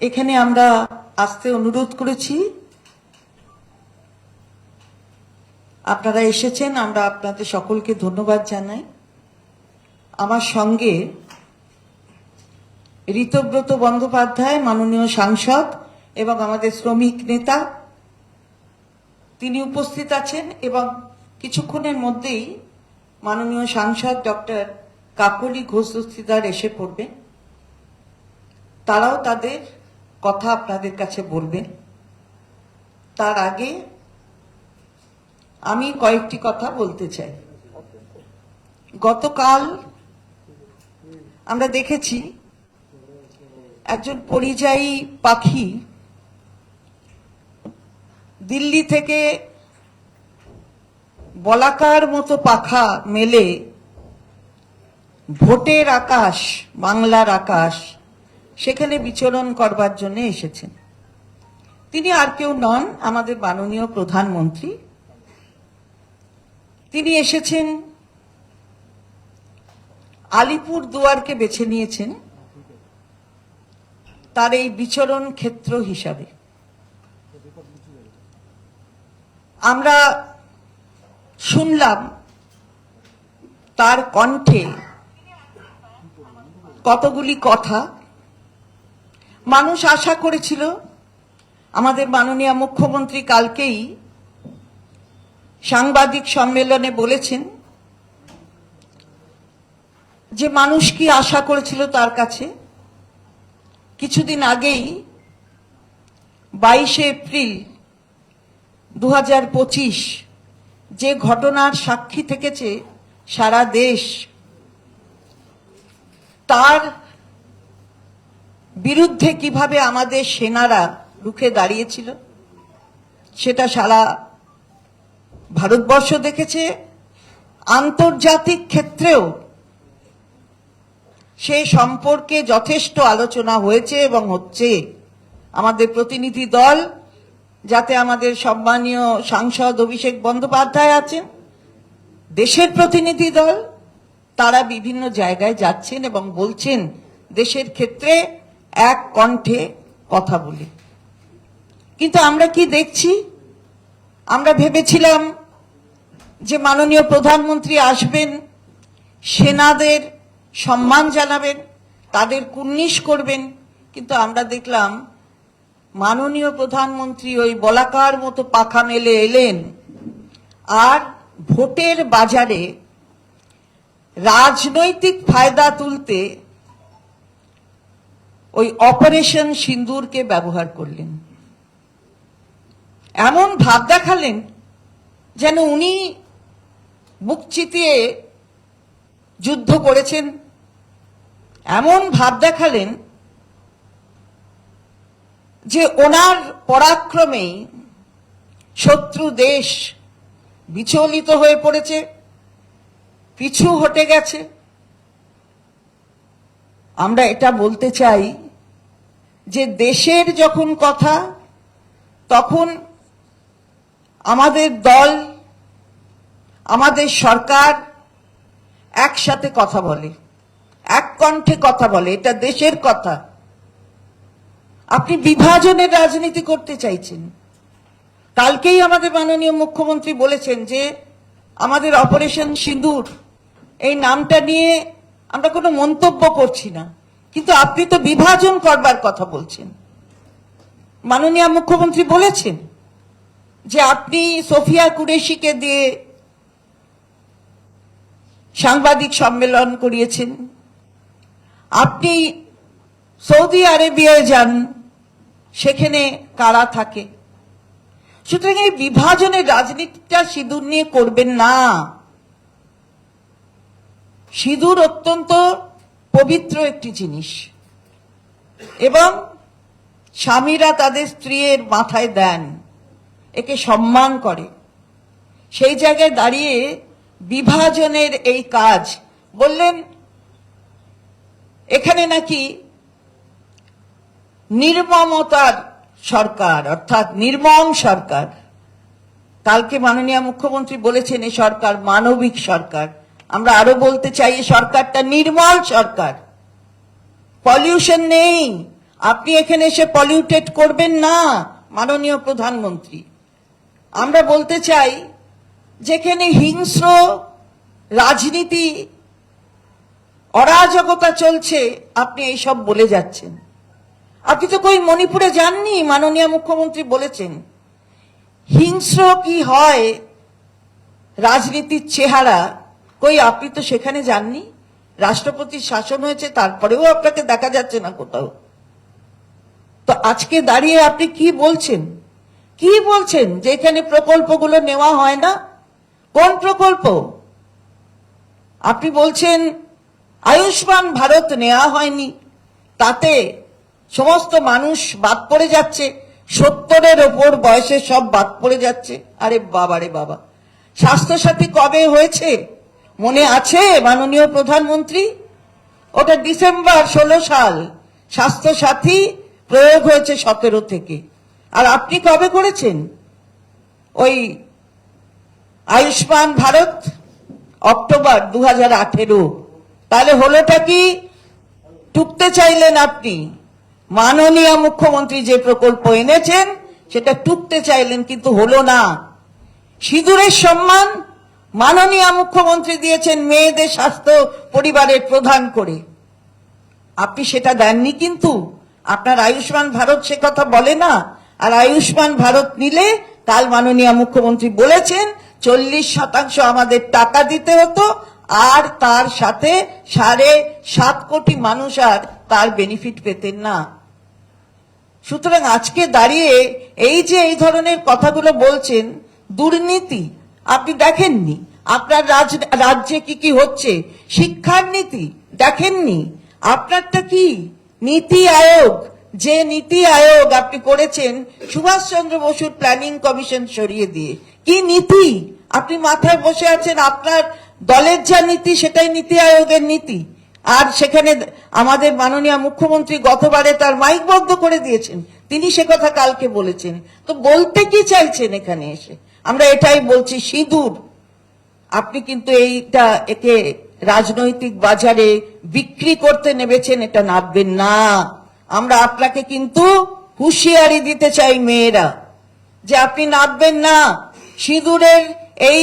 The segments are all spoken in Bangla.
এখানে আমরা আসতে অনুরোধ করেছি, আপনারা এসেছেন, আমরা আপনাদের সকলকে ধন্যবাদ জানাই। আমার সঙ্গে ঋতব্রত বন্দ্যোপাধ্যায়, মাননীয় সাংসদ এবং আমাদের শ্রমিক নেতা, তিনি উপস্থিত আছেন এবং কিছুক্ষণের মধ্যেই মাননীয় সাংসদ ডক্টর কাকলি ঘোষ দস্তিদার এসে পড়বেন। তারাও তাদের কথা আপনাদের কাছে বলবেন। তার আগে আমি কয়েকটি কথা বলতে চাই। গতকাল আমরা দেখেছি একজন পরিযায়ী পাখি দিল্লি থেকে বলাকার মতো পাখা মেলে ভোটের আকাশ, বাংলার আকাশ, সেখানে বিচরণ করবার জন্য এসেছেন। তিনি আর কেউ নন, আমাদের মাননীয় প্রধানমন্ত্রী। তিনি এসেছেন, আলিপুর দুয়ারকে বেছে নিয়েছেন তার এই বিচরণ ক্ষেত্র হিসাবে। আমরা শুনলাম তার কণ্ঠে কতগুলি কথা। মানুষ আশা করেছিল, আমাদের মাননীয় মুখ্যমন্ত্রী কালকেই সাংবাদিক সম্মেলনে বলেছেন যে মানুষ কি আশা করেছিল তার কাছে। কিছুদিন আগেই 22শে এপ্রিল 2025 যে ঘটনার সাক্ষী থেকেছে সারা দেশ, তার বিরুদ্ধে কিভাবে আমাদের সেনারা রুখে দাঁড়িয়েছিল সেটা সারা ভারতবর্ষ দেখেছে। আন্তর্জাতিক ক্ষেত্রেও সে সম্পর্কে যথেষ্ট আলোচনা হয়েছে এবং হচ্ছে। আমাদের প্রতিনিধি দল, যাতে আমাদের সম্মানীয় সাংসদ অভিষেক বন্দ্যোপাধ্যায় আছেন, দেশের প্রতিনিধি দল, তারা বিভিন্ন জায়গায় যাচ্ছেন এবং বলছেন দেশের ক্ষেত্রে এক কণ্ঠে কথা বলে। কিন্তু আমরা কি দেখছি? আমরা ভেবেছিলাম যে মাননীয় প্রধানমন্ত্রী আসবেন, সেনাদের সম্মান জানাবেন, তাদের কুর্নিশ করবেন, কিন্তু আমরা দেখলাম মাননীয় প্রধানমন্ত্রী ওই বলাকার মতো পাখা মেলে এলেন আর ভোটের বাজারে রাজনৈতিক ফায়দা তুলতে ওই অপারেশন সিন্দুরকে ব্যবহার করলেন। এমন ভাব দেখালেন যেন উনি বুক চিতিয়ে যুদ্ধ করেছেন। এমন ভাব দেখালেন যে ওনার পরাক্রমেই শত্রু দেশ বিচলিত হয়ে পড়েছে, পিছু হটে গেছে। আমরা এটা বলতে চাই যে দেশের যখন কথা, তখন আমাদের দল, আমাদের সরকার একসাথে কথা বলে, এক কণ্ঠে কথা বলে। এটা দেশের কথা। আপনি বিভাজনের রাজনীতি করতে চাইছেন। কালকেই আমাদের মাননীয় মুখ্যমন্ত্রী বলেছেন যে আমাদের অপারেশন সিঁদুর এই নামটা নিয়ে আমরা কোনো মন্তব্য করছি না, কিন্তু আপনি তো বিভাজন করবার কথা বলছেন। মাননীয় মুখ্যমন্ত্রী বলেছেন যে আপনি সোফিয়া কুরেশিকে দিয়ে সাংবাদিক সম্মেলন করিয়েছেন, আপনি সৌদি আরবিয়ায় যান, সেখানে কারা থাকে। সুতরাং এই বিভাজনের রাজনীতিটা সিঁদুর নিয়ে করবেন না। সিঁদুর অত্যন্ত পবিত্র একটি জিনিস এবং স্বামীরা তাদের স্ত্রীর মাথায় দেন, একে সম্মান করে। সেই জায়গায় দাঁড়িয়ে বিভাজনের এই কাজ বললেন। এখানে নাকি নির্মমতার সরকার, অর্থাৎ নির্মম সরকার। কালকে মাননীয় মুখ্যমন্ত্রী বলেছেন এই সরকার মানবিক সরকার। আমরা আরো বলতে চাই এই সরকারটা নির্মল সরকার। পলিউশন নেই, আপনি এখানে এসে পলিউটেড করবেন না মাননীয় প্রধানমন্ত্রী। আমরা বলতে চাই, যেখানে হিংস্র রাজনীতি, অরাজকতা চলছে, আপনি এইসব বলে যাচ্ছেন। আপনি তো কই মণিপুরে যাননি, মাননীয় মুখ্যমন্ত্রী বলেছেন। হিংস্র কি হয় রাজনীতির চেহারা, কই আপনি তো সেখানে যাননি। রাষ্ট্রপতির শাসন হয়েছে, তারপরেও আপনাকে দেখা যাচ্ছে না কোথাও। তো আজকে দাঁড়িয়ে আপনি কি বলছেন? কি বলছেন যে এখানে প্রকল্পগুলো নেওয়া হয় না? কোন প্রকল্প? আপনি বলছেন আয়ুষ্মান ভারত নেওয়া হয়নি, তাতে সমস্ত মানুষ বাদ পড়ে যাচ্ছে, 70-এর ওপর বয়সে সব বাদ পড়ে যাচ্ছে। আরে বাবা রে বাবা, স্বাস্থ্যসাথী কবে হয়েছে মনে আছে মাননীয় প্রধানমন্ত্রী? ওটা ডিসেম্বর 16 সাল স্বাস্থ্যসাথী প্রয়োগ হয়েছে 17 থেকে। আর আপনি কবে করেছেন ওই আয়ুষ্মান ভারত? অক্টোবর 2018। তাহলে হলোটা কি? টুকতে চাইলেন আপনি। মাননীয় মুখ্যমন্ত্রী যে প্রকল্প এনেছেন সেটা টুকতে চাইলেন, কিন্তু হলো না। সিঁদুরের সম্মান মাননীয় মুখ্যমন্ত্রী দিয়েছেন মেয়েদের স্বাস্থ্য পরিবারের প্রধান করে, আপনি সেটা দেননি। কিন্তু আপনার আয়ুষ্মান ভারত সে কথা বলে না। আর আয়ুষ্মান ভারত নিলে কাল মাননীয় মুখ্যমন্ত্রী বলেছেন 40% আমাদের টাকা দিতে হতো, আর তার সাথে 7.5 কোটি মানুষ আর তার বেনিফিট পেতেন না। সুতরাং আজকে দাঁড়িয়ে এই যে এই ধরনের কথাগুলো বলছেন, দুর্নীতি আপনি দেখেননি। আপনার রাজ্যে কি কি হচ্ছে, শিক্ষার নীতি দেখেননি। আপনারটা কি? নীতি আয়োগ, যে নীতি আয়োগ আপনি করেছেন সুভাষচন্দ্র বসুর প্ল্যানিং কমিশন সরিয়ে দিয়ে। কি নীতি আপনি মাথায় বসে আছেন? আপনার দলের যা নীতি সেটাই নীতি আয়োগের নীতি। আর সেখানে আমাদের মাননীয় মুখ্যমন্ত্রী গতবারে তার মাইক বন্ধ করে দিয়েছেন, তিনি সে কথা কালকে বলেছেন। তো বলতে কি চাইছেন এখানে এসে? আমরা এটাই বলছি, সিঁদুর আপনি কিন্তু একে রাজনৈতিক বাজারে বিক্রি করতে নেমেছেন, এটা নামবেন না। আমরা আপনাকে কিন্তু হুঁশিয়ারি দিতে চাই মেয়েরা, যে আপনি নামবেন না। সিঁদুরের এই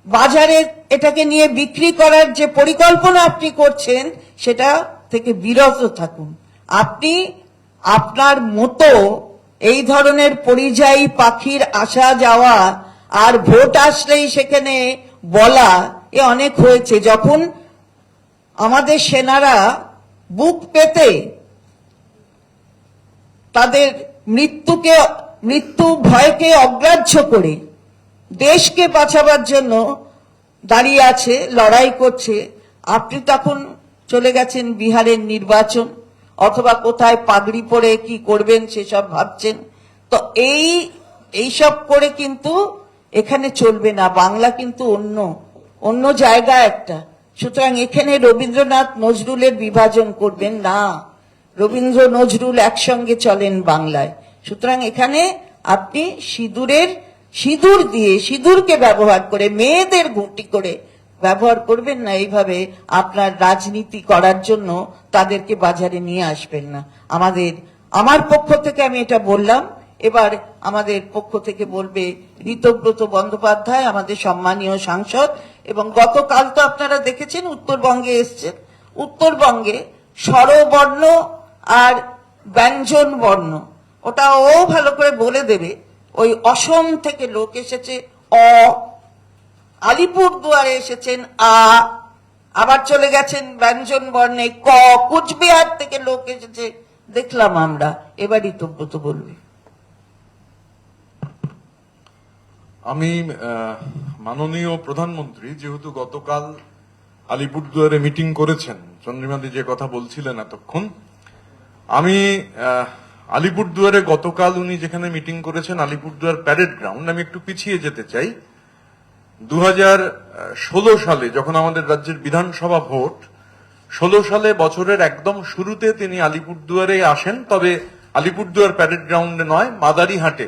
বাজারে এটাকে নিয়ে বিক্রি করার যে পরিকল্পনা আপনি করছেন সেটা থেকে বিরত থাকুন। আপনি আপনার মতো এই ধরনের পরিযায়ী পাখির আসা যাওয়া আর ভোট আসলেই সেখানে বলা, এ অনেক হয়েছে। যখন আমাদের সেনারা বুক পেতে তাদের মৃত্যু ভয়কে অগ্রাহ্য করে দেশকে বাঁচাবার জন্য দাঁড়িয়ে আছে, লড়াই করছে, আপনি তখন চলে গেছেন বিহারের নির্বাচন, অথবা কোথায় পাগড়ি পরে কি করবেন সেসব ভাবছেন। তো এইসব করে কিন্তু এখানে চলবে না। বাংলা কিন্তু অন্য জায়গা একটা। সুতরাং এখানে রবীন্দ্রনাথ নজরুলের বিভাজন করবেন না। রবীন্দ্র নজরুল একসঙ্গে চলেন বাংলায়। সুতরাং এখানে আপনি সিঁদুরকে ব্যবহার করে, মেয়েদের ঘুঁটি করে ব্যবহার করবেন না। এইভাবে আপনার রাজনীতি করার জন্য তাদেরকে বাজারে নিয়ে আসবেন না। আমার পক্ষ থেকে আমি এটা বললাম। এবার আমাদের পক্ষ থেকে বলবে ঋতব্রত বন্দ্যোপাধ্যায়, আমাদের সম্মানীয় সাংসদ। এবং গতকাল তো আপনারা দেখেছেন উত্তরবঙ্গে এসছেন। উত্তরবঙ্গে স্বরবর্ণ আর ব্যঞ্জন বর্ণ ওটা ও ভালো করে বলে দেবে। ওই অসম থেকে লোক এসেছে অ, আলিপুরদুয়ারে এসেছেন আ, আবার চলে গেছেন ব্যঞ্জন বর্ণে ক, কুচবিহার থেকে লোক এসেছে দেখলাম আমরা। এবার ঋতব্রত বলবে। আমি মাননীয় প্রধানমন্ত্রী যেহেতু গতকাল আলিপুরদুয়ারে মিটিং করেছেন, চন্দ্রিমাদি যে কথা বলছিলেন এতক্ষণ, আমি আলিপুরদুয়ারে গতকাল উনি যেখানে মিটিং করেছেন আলিপুরদুয়ার প্যারেড গ্রাউন্ড, আমি একটু পিছিয়ে যেতে চাই। 2016 সালে যখন আমাদের রাজ্যের বিধানসভা ভোট, 16 সালে বছরের একদম শুরুতে তিনি আলিপুরদুয়ারে আসেন, তবে আলিপুরদুয়ার প্যারেড গ্রাউন্ডে নয়, মাদারিহাটে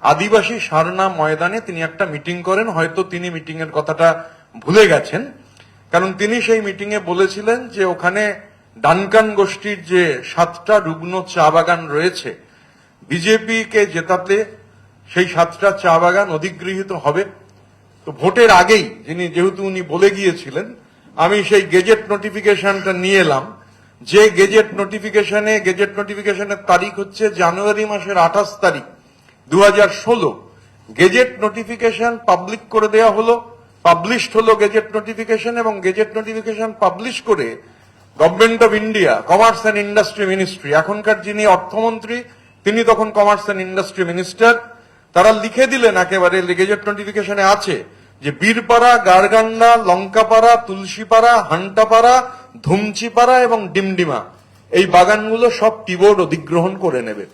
আদিবাসী সারনা ময়দানে তিনি একটা মিটিং করেন। হয়তো তিনি মিটিং এর কথাটা ভুলে গেছেন, কারণ তিনি সেই মিটিং এ বলেছিলেন যে ওখানে ডানকান গোষ্ঠীর যে 7টা রুগ্ন চা বাগান রয়েছে, বিজেপিকে জেতাতে সেই 7টা চা বাগান অধিগৃহীত হবে। তো ভোটের আগেই যেহেতু উনি বলে গিয়েছিলেন, আমি সেই গেজেট নোটিফিকেশনটা নিয়ে এলাম। যে গেজেট নোটিফিকেশনের তারিখ হচ্ছে জানুয়ারি মাসের 28 তারিখ 2016। গেজেট নোটিফিকেশন পাবলিক করে দেওয়া হলো, পাবলিশড হলো গেজেট নোটিফিকেশন, এবং গেজেট নোটিফিকেশন পাবলিশ করে government of India, commerce and industry ministry, এখনকার যিনি অর্থমন্ত্রী তিনি তখন কমার্স অ্যান্ড ইন্ডাস্ট্রি মিনিস্টার, তারা লিখে দিলেন একেবারে গেজেট নোটিফিকেশনে আছে যে বীরপাড়া, গারগান্ডা, লঙ্কাপাড়া, তুলসীপাড়া, হান্টাপাড়া, ধুমচিপাড়া এবং ডিমডিমা এই বাগানগুলো সব টি বোর্ড অধিগ্রহণ করে নেবে।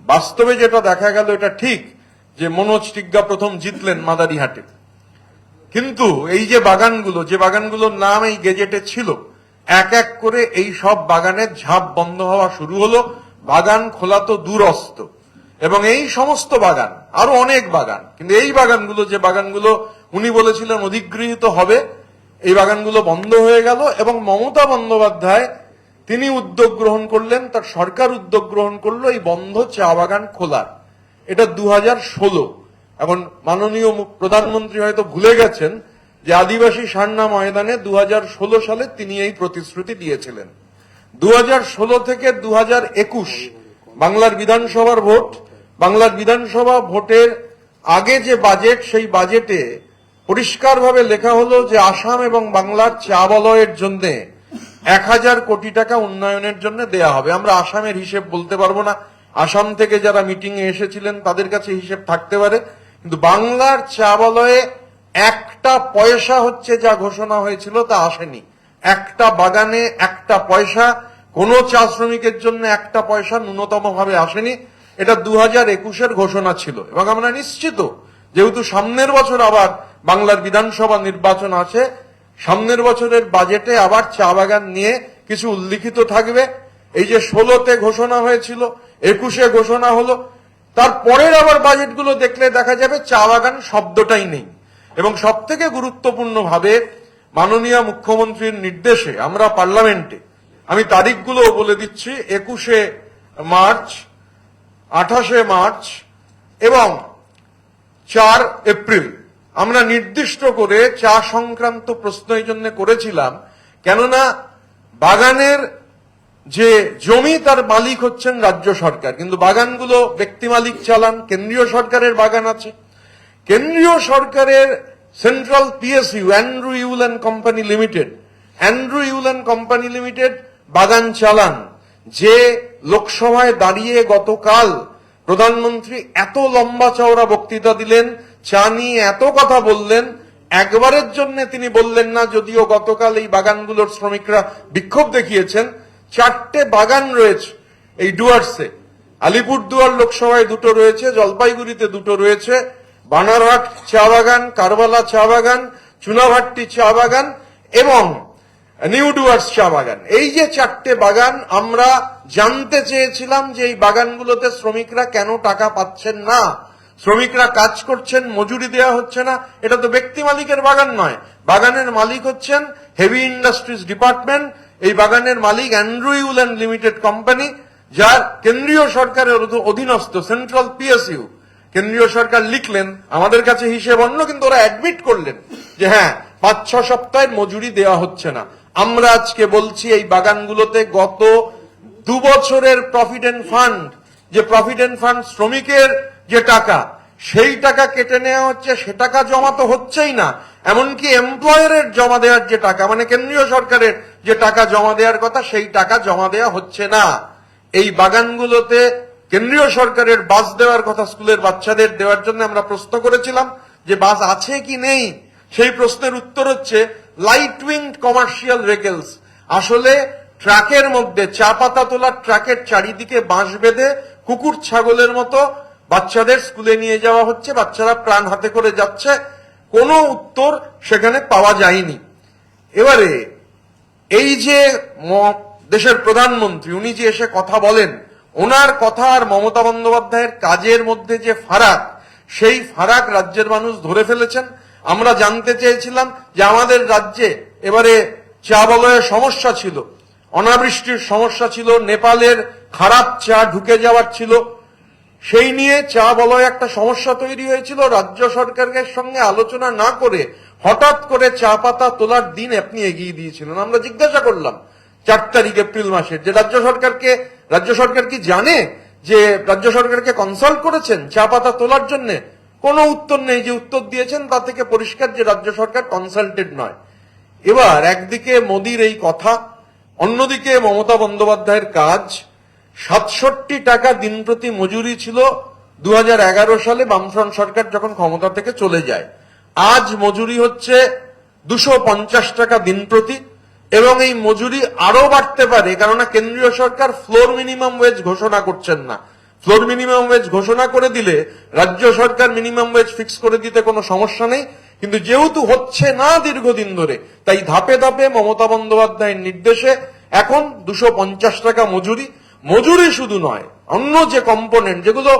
বাস্তবে যেটা দেখা গেল, এটা ঠিক যে মনোজ টিগ্গা প্রথম জিতলেন মাদারিহাটে, কিন্তু এই যে বাগানগুলোর নাম এই গেজেটে ছিল, এক এক করে এই সব বাগানের ঝাঁপ বন্ধ হওয়া শুরু হলো। বাগান খোলা তো দূরস্থ, এবং এই সমস্ত বাগান, আরো অনেক বাগান, কিন্তু এই বাগানগুলো, যে বাগানগুলো উনি বলেছিলেন অধিগৃহীত হবে, এই বাগানগুলো বন্ধ হয়ে গেল। এবং মমতা বন্দ্যোপাধ্যায় তিনি উদ্যোগ গ্রহণ করলেন, তার সরকার উদ্যোগ গ্রহণ করলো এই বন্ধ চা বাগান খোলার। এটা 2016। এখন মাননীয় প্রধানমন্ত্রী হয়তো ভুলে গেছেন যে আদিবাসী সান্না ময়দানে 2016 সালে তিনি এই প্রতিশ্রুতি দিয়েছিলেন। 2016 থেকে 2021 বাংলার বিধানসভার ভোট, বাংলার বিধানসভা ভোটের আগে যে বাজেট, সেই বাজেটে পরিষ্কারভাবে লেখা হলো যে আসাম এবং বাংলার চা বলয়ের জন্য 1000 কোটি টাকা উন্নয়নের জন্য দেয়া হবে। আমরা আসামের হিসেব বলতে পারবো না, আসাম থেকে যারা মিটিং এ এসেছিলেন তাদের কাছে হিসেব থাকতে পারে, কিন্তু বাংলার চা বলয়ে একটা পয়সা হচ্ছে যা ঘোষণা হয়েছিল তা আসেনি। একটা বাগানে একটা পয়সা, কোন চা শ্রমিকের জন্য একটা পয়সা ন্যূনতম ভাবে আসেনি। এটা 2021-এর ঘোষণা ছিল, এবং আমরা নিশ্চিত যেহেতু সামনের বছর আবার বাংলার বিধানসভা নির্বাচন আছে, সামনের বছরের বাজেটে আবার চা বাগান নিয়ে কিছু উল্লিখিত থাকবে। এই যে 16-তে ঘোষণা হয়েছিল, 21-এ ঘোষণা হলো, তারপরের আবার বাজেটগুলো দেখলে দেখা যাবে চা বাগান শব্দটাই নেই। এবং সব থেকে গুরুত্বপূর্ণ ভাবে মাননীয় মুখ্যমন্ত্রীর নির্দেশে আমরা পার্লামেন্টে, আমি তারিখগুলো বলে দিচ্ছি, 21শে মার্চ, 28শে মার্চ এবং 4 এপ্রিল আমরা নির্দিষ্ট করে চা সংক্রান্ত প্রশ্ন এই জন্য করেছিলাম, কেননা বাগানের যে জমি তার মালিক হচ্ছেন রাজ্য সরকার, কিন্তু বাগানগুলো ব্যক্তি মালিক চালান। কেন্দ্রীয় সরকারের বাগান আছে, কেন্দ্রীয় সরকারের central PSU, Andrew Yule and company limited বাগান চালান। যে লোকসভায় দাঁড়িয়ে গতকাল প্রধানমন্ত্রী এত লম্বা চওড়া বক্তৃতা দিলেন, চা নিয়ে এত কথা বললেন, একবারের জন্য তিনি বললেন না, যদিও গতকাল এই বাগানগুলোর শ্রমিকরা বিক্ষোভ দেখিয়েছেন। 4টে বাগান রয়েছে এই ডুয়ার্সে, আলিপুরদুয়ার লোকসভায় 2টো রয়েছে, জলপাইগুড়িতে 2টো রয়েছে, বানারহাট চা বাগান, কারবালা চা বাগান, চুনাভাট্টি চা বাগান এবং নিউ ডুয়ার্স চা বাগান। এই যে 4টে বাগান, আমরা জানতে চেয়েছিলাম যে এই বাগানগুলোতে শ্রমিকরা কেন টাকা পাচ্ছেন না, শ্রমিকরা কাজ করছেন, মজুরি দেওয়া হচ্ছে না। এটা তো ব্যক্তি মালিকের বাগান নয়, বাগানের মালিক হচ্ছেন হেভি ইন্ডাস্ট্রিজ ডিপার্টমেন্ট। এই বাগানের মালিক Andrew Yule and limited company, যার কেন্দ্রীয় সরকারের অধীনস্থ সেন্ট্রাল পিএসইউ। কেন্দ্রীয় সরকার লিখলেন, আমাদের কাছে হিসেব অন্য, কিন্তু ওরা অ্যাডমিট করলেন যে হ্যাঁ 5-6 সপ্তাহের মজুরি দেওয়া হচ্ছে না। আমরা আজকে বলছি এই বাগানগুলোতে গত 2 বছরের প্রভিডেন্ট ফান্ড, যে প্রভিডেন্ট ফান্ড শ্রমিকের যে টাকা, সেই টাকা কেটে নেওয়া হচ্ছে, সে টাকা জমা তো হচ্ছেই না। এমনকি এমপ্লয়ারের জমা দেওয়ার যে টাকা, মানে কেন্দ্রীয় সরকারের যে টাকা জমা দেওয়ার কথা, সেই টাকা জমা দেওয়া হচ্ছে না। এই বাগানগুলোতে কেন্দ্রীয় সরকারের বাস দেওয়ার কথা, স্কুলের বাচ্চাদের দেওয়ার জন্য আমরা প্রশ্ন করেছিলাম যে বাস আছে কি নেই। সেই প্রশ্নের উত্তর হচ্ছে লাইট উইংড কমার্শিয়াল ভেহিকলস। আসলে ট্রাকের মধ্যে, চা পাতা তোলার ট্রাকের চারিদিকে বাঁশ বেঁধে কুকুর ছাগলের মতো বাচ্চাদের স্কুলে নিয়ে যাওয়া হচ্ছে, বাচ্চারা প্রাণ হাতে করে যাচ্ছে, কোনো উত্তর সেখানে পাওয়া যায়নি। এবারে এই যে দেশের প্রধানমন্ত্রী, উনি যে এসে কথা বলেন, ওনার কথা আর মমতা বন্দ্যোপাধ্যায়ের কাজের মধ্যে যে ফারাক, সেই ফারাক রাজ্যের মানুষ ধরে ফেলেছেন। আমরা জানতে চেয়েছিলাম যে আমাদের রাজ্যে এবারে চা বলয়ে সমস্যা ছিল, অনাবৃষ্টির সমস্যা ছিল, নেপালের খারাপ চা ঢুকে যাওয়ার ছিল, সেই নিয়ে চা বলয়ে একটা সমস্যা তৈরি হয়েছিল। রাজ্য সরকারের সঙ্গে আলোচনা না করে হঠাৎ করে চা পাতা তোলার দিন আপনি এগিয়ে দিয়েছিলেন। আমরা জিজ্ঞাসা করলাম 4 তারিখ এপ্রিল মাসের, যে রাজ্য সরকার কি জানে যে রাজ্য সরকারকে কনসাল্ট করেছেন চা পাতা তোলার জন্য? কোনো উত্তর নেই। যে উত্তর দিয়েছেন তা থেকে পরিষ্কার যে রাজ্য সরকার কনসাল্টেড নয়। এবার একদিকে মোদির এই কথা, অন্যদিকে মমতা বন্দ্যোপাধ্যায়ের কাজ। 67 টাকা দিন প্রতি মজুরি ছিল 2011 সালে বামফ্রন্ট সরকার যখন ক্ষমতা থেকে চলে যায়। আজ মজুরি হচ্ছে 250 টাকা দিন প্রতি, এবং এই মজুরি আরো বাড়তে পারে, কেননা কেন্দ্রীয় সরকার ফ্লোর মিনিমাম ওয়েজ ঘোষণা করছেন না। ফ্লোর মিনিমাম ওয়েজ ঘোষণা করে দিলে রাজ্য সরকার মিনিমাম ওয়েজ ফিক্স করে দিতে কোনো সমস্যা নেই, কিন্তু যেহেতু হচ্ছে না দীর্ঘদিন ধরে, তাই ধাপে ধাপে মমতা বন্দ্যোপাধ্যায়ের নির্দেশে এখন 250 টাকা মজুরি শুধু নয়, অন্য যে কম্পোনেন্ট যেগুলো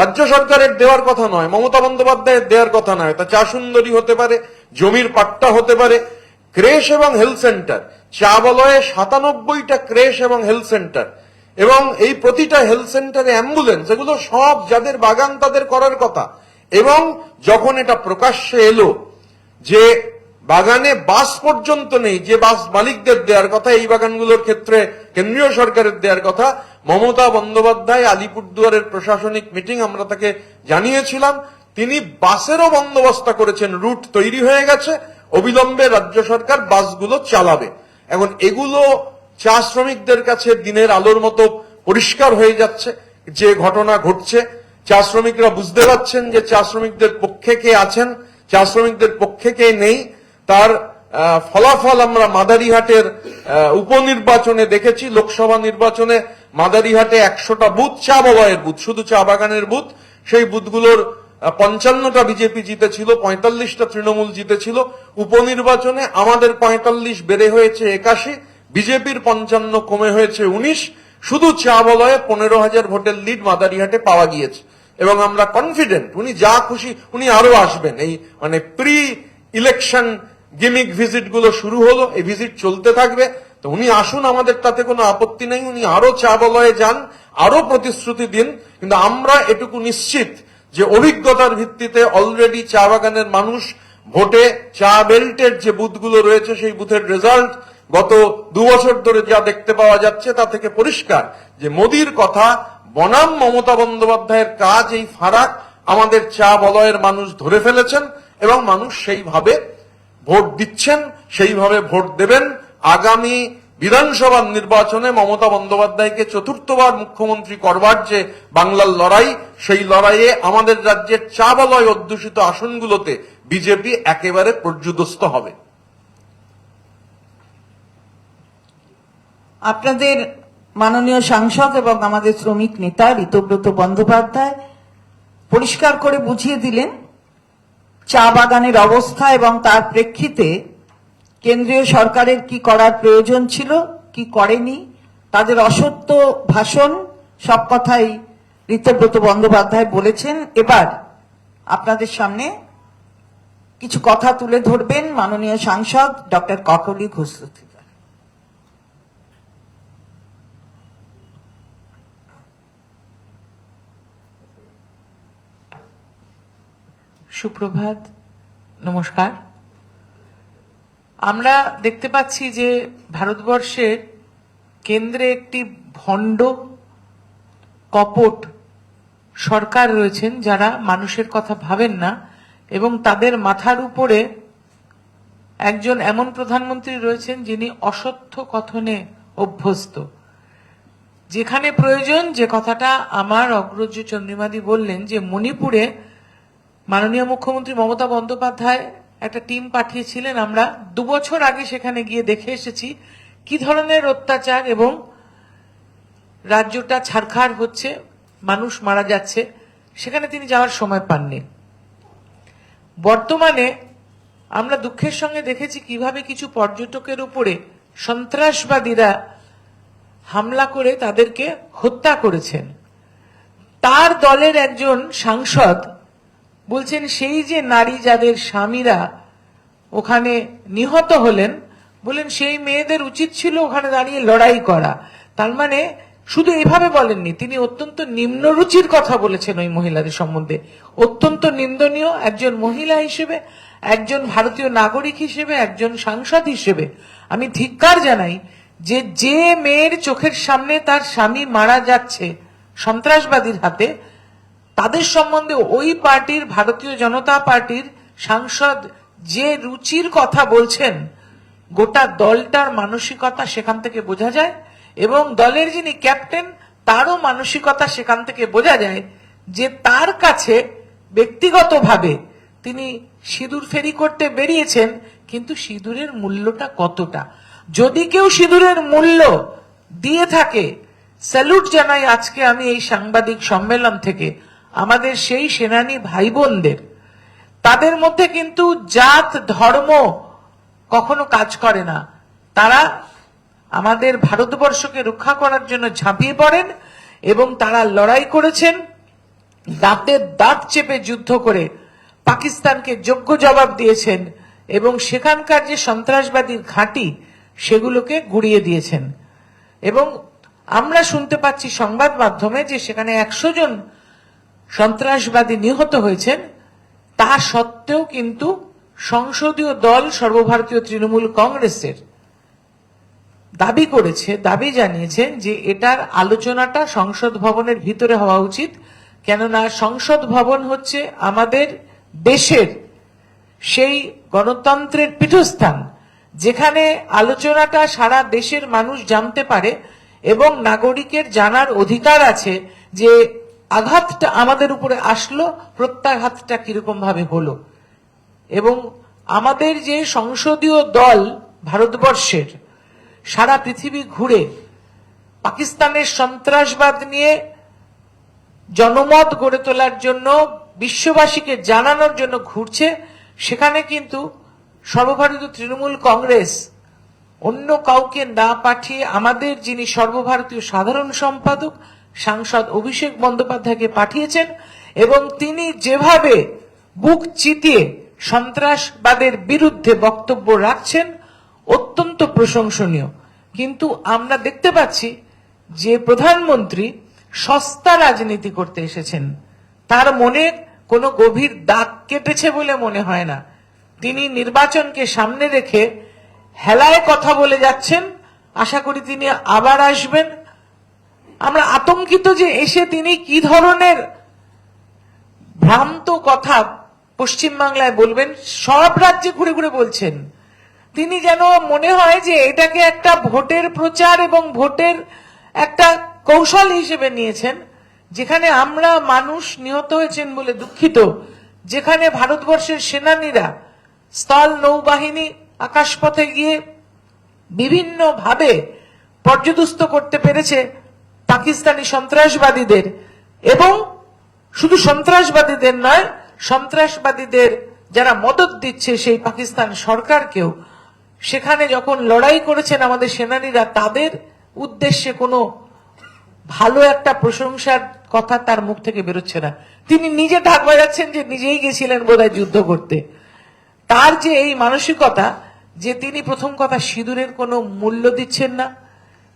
রাজ্য সরকারের দেওয়ার কথা নয়, মমতা বন্দ্যোপাধ্যায়ের দেওয়ার কথা নয়, তা চা সুন্দরী হতে পারে, জমির পাট্টা হতে পারে, ক্রেশ এবং হেলথ সেন্টার। চা বলয়ে 97টা ক্রেশ এবং হেলথ সেন্টার, এবং এই প্রতিটা হেলথ সেন্টারে অ্যাম্বুলেন্স, এগুলো সব যাদের বাগান তাদের করার কথা। এবং যখন এটা প্রকাশ্যে এলো যে বাগানে বাস পর্যন্ত নেই, যে বাস মালিকদের দেওয়ার কথা, এই বাগানগুলোর ক্ষেত্রে কেন্দ্রীয় সরকারের দেওয়ার কথা, মমতা বন্দ্যোপাধ্যায় আলিপুরদুয়ারের প্রশাসনিক মিটিং আমরা তাকে জানিয়েছিলাম, তিনি বাসেরও বন্দোবস্ত করেছেন, রুট তৈরি হয়ে গেছে, অবিলম্বে রাজ্য সরকার বাসগুলো চালাবে। এখন এগুলো চা শ্রমিকদের কাছে দিনের আলোর মতো পরিষ্কার হয়ে যাচ্ছে যে ঘটনা ঘটছে। চা শ্রমিকরা বুঝতে পারছেন যে চা শ্রমিকদের পক্ষে কে আছেন, চা শ্রমিকদের পক্ষে কে নেই। তার ফলাফল আমরা মাদারিহাটের উপনির্বাচনে দেখেছি। লোকসভা নির্বাচনে মাদারিহাটে 100টা বুথ, চা বলয়ের বুথ, শুধু চা বাগানের বুথ, সেই বুথগুলোর 55টা বিজেপি জিতেছিল, 45টা তৃণমূল জিতেছিল। উপনির্বাচনে আমাদের 45 বেড়ে হয়েছে 81, বিজেপির 55 কমে হয়েছে 19। শুধু চা বলয়ে 15,000 ভোটের লিড মাদারিহাটে পাওয়া গিয়েছে, এবং আমরা কনফিডেন্ট উনি যা খুশি উনি আরো আসবেন। এই মানে প্রি ইলেকশন গিমিক ভিজিট গুলো শুরু হলো, এই ভিজিট চলতে থাকবে, তো উনি আসুন, আমাদের তাতে কোনো আপত্তি নেই। উনি আরো চা বলয়ে যান, আরো প্রতিশ্রুতি দিন, কিন্তু আমরা এটুকু নিশ্চিত যে অভিজ্ঞতার ভিত্তিতে অলরেডি চা বাগানের মানুষ ভোটে চা বেল্টের যে বুথগুলো রয়েছে সেই বুথের রেজাল্ট গত 2 বছর ধরে যা দেখতে পাওয়া যাচ্ছে তা থেকে পরিষ্কার যে মোদির কথা বনাম মমতা বন্দ্যোপাধ্যায়ের কাজ, এই ফারাক আমাদের চা বলয়ের মানুষ ধরে ফেলেছেন, এবং মানুষ সেইভাবে ভোট দিচ্ছেন, সেইভাবে ভোট দেবেন। আগামী বিধানসভা নির্বাচনে মমতা বন্দ্যোপাধ্যায়কে 4র্থবার মুখ্যমন্ত্রী করবার যে বাংলার লড়াই, সেই লড়াইয়ে আমাদের রাজ্যের চা বলয় অধ্যুষিত আসনগুলোতে বিজেপি একেবারে পর্যুদস্ত হবে। আপনাদের মাননীয় সাংসদ এবং আমাদের শ্রমিক নেতা ঋতব্রত বন্দ্যোপাধ্যায় পরিষ্কার করে বুঝিয়ে দিলেন চা বাগানের অবস্থা, এবং তার প্রেক্ষিতে কেন্দ্রীয় সরকারের কি করার প্রয়োজন ছিল, কি করেনি, তাদের অসত্য ভাষণ, সব কথাই ঋতব্রত বন্দ্যোপাধ্যায় বলেছেন। এবার আপনাদের সামনে কিছু কথা তুলে ধরবেন মাননীয় সাংসদ ডক্টর কাকলি ঘোষ। সুপ্রভাত, নমস্কার। আমরা দেখতে পাচ্ছি যে ভারতবর্ষের কেন্দ্রে একটি ভণ্ড কপট সরকার রয়েছেন, যারা মানুষের কথা ভাবেন না, এবং তাদের মাথার উপরে একজন এমন প্রধানমন্ত্রী রয়েছেন যিনি অসত্য কথনে অভ্যস্ত। যেখানে প্রয়োজন, যে কথাটা আমার অগ্রজ চন্দ্রিমাদি বললেন, যে মণিপুরে মাননীয় মুখ্যমন্ত্রী মমতা বন্দ্যোপাধ্যায় একটা টিম পাঠিয়েছিলেন, আমরা 2 বছর আগে সেখানে গিয়ে দেখে এসেছি কি ধরনের অত্যাচার, এবং রাজ্যটা ছারখার হচ্ছে, মানুষ মারা যাচ্ছে, সেখানে তিনি যাওয়ার সময় পাননি। বর্তমানে আমরা দুঃখের সঙ্গে দেখেছি কিভাবে কিছু পর্যটকের উপরে সন্ত্রাসবাদীরা হামলা করে তাদেরকে হত্যা করেছেন। তার দলের একজন সাংসদ বলছেন সেই যে নারী যাদের স্বামীরা ওখানে নিহত হলেন, বললেন সেই মেয়েদের উচিত ছিল ওখানে দাঁড়িয়ে লড়াই করা। তার মানে শুধু এভাবে বলেননি, তিনি অত্যন্ত নিম্নরুচির কথা বলেছেন ওই মহিলাদের সম্বন্ধে। অত্যন্ত নিন্দনীয় একজন মহিলা হিসেবে, একজন ভারতীয় নাগরিক হিসেবে, একজন সাংসদ হিসেবে আমি ধিক্কার জানাই যে যে মেয়ের চোখের সামনে তার স্বামী মারা যাচ্ছে সন্ত্রাসবাদীর হাতে, তাদের সম্বন্ধে ওই পার্টির, ভারতীয় জনতা পার্টির সাংসদ যে রুচির কথা বলছেন, গোটা দলটার মানসিকতা সেখান থেকে বোঝা যায়। এবং দলের যিনি ক্যাপ্টেন, তারও মানসিকতা সেখান থেকে বোঝা যায় যে তার কাছে ব্যক্তিগতভাবে তিনি সিঁদুর ফেরি করতে বেরিয়েছেন, কিন্তু সিঁদুরের মূল্যটা কতটা। যদি কেউ সিঁদুরের মূল্য দিয়ে থাকে, স্যালুট জানাই আজকে আমি এই সাংবাদিক সম্মেলন থেকে আমাদের সেই সেনানী ভাই বোনদের। তাদের মধ্যে কিন্তু জাত ধর্ম কখনো কাজ করে না। তারা আমাদের ভারতবর্ষকে রক্ষা করার জন্য ঝাঁপিয়ে পড়েন এবং তারা লড়াই করেছেন, দাঁতের দাঁত চেপে যুদ্ধ করে পাকিস্তানকে যোগ্য জবাব দিয়েছেন এবং সেখানকার যে সন্ত্রাসবাদীর ঘাঁটি সেগুলোকে গুড়িয়ে দিয়েছেন। এবং আমরা শুনতে পাচ্ছি সংবাদ মাধ্যমে যে সেখানে 100 জন সন্ত্রাসবাদী নিহত হয়েছেন। তা সত্ত্বেও কিন্তু সংসদীয় দল সর্বভারতীয় তৃণমূল কংগ্রেসের দাবি জানিয়েছেন যে এটার আলোচনাটা সংসদ ভবনের ভিতরে হওয়া উচিত, কেননা সংসদ ভবন হচ্ছে আমাদের দেশের সেই গণতন্ত্রের পীঠস্থান, যেখানে আলোচনাটা সারা দেশের মানুষ জানতে পারে এবং নাগরিকের জানার অধিকার আছে যে আঘাতটা আমাদের উপরে আসলো, প্রত্যাঘাতটা কিরকম ভাবে হলো। এবং আমাদের যে সংসদীয় দল ভারতবর্ষের সারা পৃথিবী ঘুরে পাকিস্তানের সন্ত্রাসবাদ নিয়ে জনমত গড়ে তোলার জন্য, বিশ্ববাসীকে জানানোর জন্য ঘুরছে, সেখানে কিন্তু সর্বভারতীয় তৃণমূল কংগ্রেস অন্য কাউকে না পাঠিয়ে আমাদের যিনি সর্বভারতীয় সাধারণ সম্পাদক সাংসদ অভিষেক বন্দ্যোপাধ্যায়কে পাঠিয়েছেন এবং তিনি যেভাবে বুক চিতিয়ে সন্ত্রাসবাদের বিরুদ্ধে বক্তব্য রাখছেন অত্যন্ত প্রশংসনীয়। কিন্তু আমরা দেখতে পাচ্ছি যে প্রধানমন্ত্রী সস্তা রাজনীতি করতে এসেছেন, তার মনে কোনো গভীর দাগ কেটেছে বলে মনে হয় না। তিনি নির্বাচনকে সামনে রেখে হেলায় কথা বলে যাচ্ছেন, আশা করি তিনি আবার আসবেন। আমরা আতঙ্কিত যে এসে তিনি কি ধরনের ভ্রান্ত কথা পশ্চিমবাংলায় বলবেন, সব রাজ্যে ঘুরে ঘুরে বলছেন। তিনি যেন মনে হয় যে এটাকে একটা ভোটের প্রচার এবং ভোটের একটা কৌশল হিসেবে নিয়েছেন, যেখানে আমরা মানুষ নিহত হয়েছেন বলে দুঃখিত, যেখানে ভারতবর্ষের সেনানীরা স্থল নৌবাহিনী আকাশপথে গিয়ে বিভিন্ন ভাবে পর্যদস্ত করতে পেরেছে পাকিস্তানি সন্ত্রাসবাদীদের, এবং শুধু সন্ত্রাসবাদীদের নয়, সন্ত্রাসবাদীদের যারা মদত দিচ্ছে সেই পাকিস্তান সরকারকেও সেখানে যখন লড়াই করেছেন আমাদের সেনানীরা, তাদের উদ্দেশ্যে কোনো ভালো একটা প্রশংসার কথা তার মুখ থেকে বেরোচ্ছে না। তিনি নিজে ঢাক বাজাচ্ছেন যে নিজেই গেছিলেন বোধহয় যুদ্ধ করতে। তার যে এই মানসিকতা যে তিনি প্রথম কথা সিঁদুরের কোনো মূল্য দিচ্ছেন না,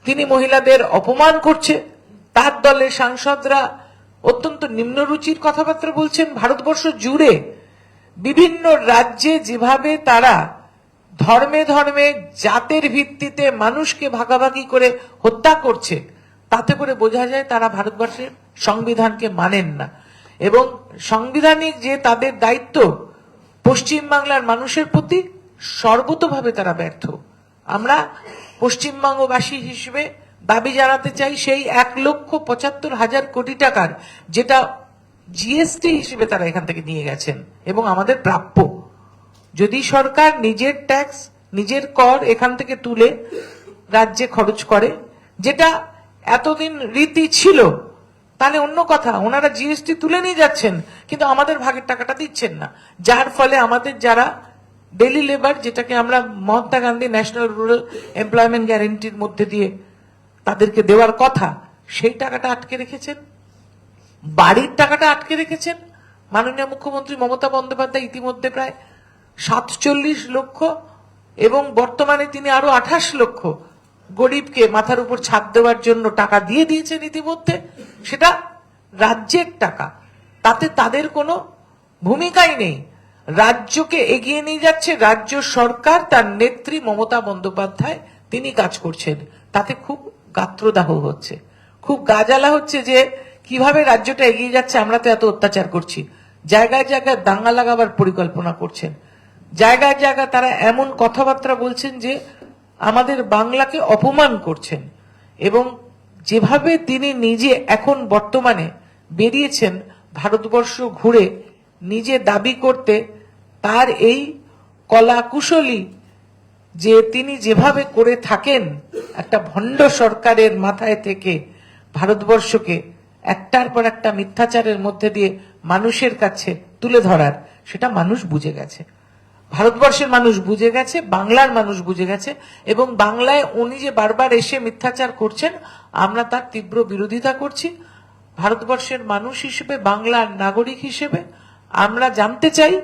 তিনি মহিলাদের অপমান করছে, তার দলের সাংসদরা অত্যন্ত নিম্নরুচির কথাবার্তা বলছেন। ভারতবর্ষ জুড়ে বিভিন্ন রাজ্যে যেভাবে তারা ধর্মে ধর্মে জাতের ভিত্তিতে মানুষকে ভাগাভাগি করে হত্যা করছে, তাতে করে বোঝা যায় তারা ভারতবর্ষের সংবিধানকে মানেন না এবং সাংবিধানিক যে তাদের দায়িত্ব পশ্চিমবাংলার মানুষের প্রতি সর্বতোভাবে তারা ব্যর্থ। আমরা পশ্চিমবঙ্গবাসী হিসেবে দাবি জানাতে চাই সেই 1,75,000 কোটি টাকার যেটা জিএসটি হিসেবে তারা এখান থেকে নিয়ে গেছেন এবং আমাদের প্রাপ্য। যদি সরকার নিজের ট্যাক্স, নিজের কর এখান থেকে তুলে রাজ্যে খরচ করে, যেটা এতদিন রীতি ছিল, তাহলে অন্য কথা, ওনারা জিএসটি তুলে নিয়ে যাচ্ছেন কিন্তু আমাদের ভাগের টাকাটা দিচ্ছেন না, যার ফলে আমাদের যারা ডেলি লেবার, যেটাকে আমরা Mahatma Gandhi national rural employment গ্যারেন্টির মধ্যে দিয়ে তাদেরকে দেওয়ার কথা, সেই টাকাটা আটকে রেখেছেন, বাড়ির টাকাটা আটকে রেখেছেন। মাননীয় মুখ্যমন্ত্রী মমতা বন্দ্যোপাধ্যায় ইতিমধ্যে প্রায় 47 লক্ষ এবং বর্তমানে তিনি আরো 28 লক্ষ গরিবকে মাথার উপর ছাদ দেওয়ার জন্য টাকা দিয়ে দিয়েছেন ইতিমধ্যে। সেটা রাজ্যের টাকা, তাতে তাদের কোনো ভূমিকাই নেই। রাজ্যকে এগিয়ে নিয়ে যাচ্ছে রাজ্য সরকার, তার নেত্রী মমতা বন্দ্যোপাধ্যায়, তিনি কাজ করছেন। তাতে খুব গাত্রদাহ হচ্ছে, খুব গাজালা হচ্ছে যে কিভাবে রাজ্যটা এগিয়ে যাচ্ছে, আমরা তো এত অত্যাচার করছি। জায়গায় জায়গায় দাঙ্গা লাগাবার পরিকল্পনা করছেন, জায়গায় জায়গায় তারা এমন কথাবার্তা বলছেন যে আমাদের বাংলাকে অপমান করছেন। এবং যেভাবে তিনি নিজে এখন বর্তমানে বেরিয়েছেন ভারতবর্ষ ঘুরে নিজে দাবি করতে, তার এই কলা কুশলী যে তিনি যেভাবে করে থাকেন একটা ভণ্ড সরকারের মাথায় থেকে ভারতবর্ষকে একটার পর একটা মিথ্যাচারের মধ্যে দিয়ে মানুষের কাছে তুলে ধরার, সেটা মানুষ বুঝে গেছে, ভারতবর্ষের মানুষ বুঝে গেছে, বাংলার মানুষ বুঝে গেছে। এবং বাংলায় উনি যে বারবার এসে মিথ্যাচার করছেন, আমরা তার তীব্র বিরোধিতা করছি। ভারতবর্ষের মানুষ হিসেবে, বাংলার নাগরিক হিসেবে আমরা জানতে চাই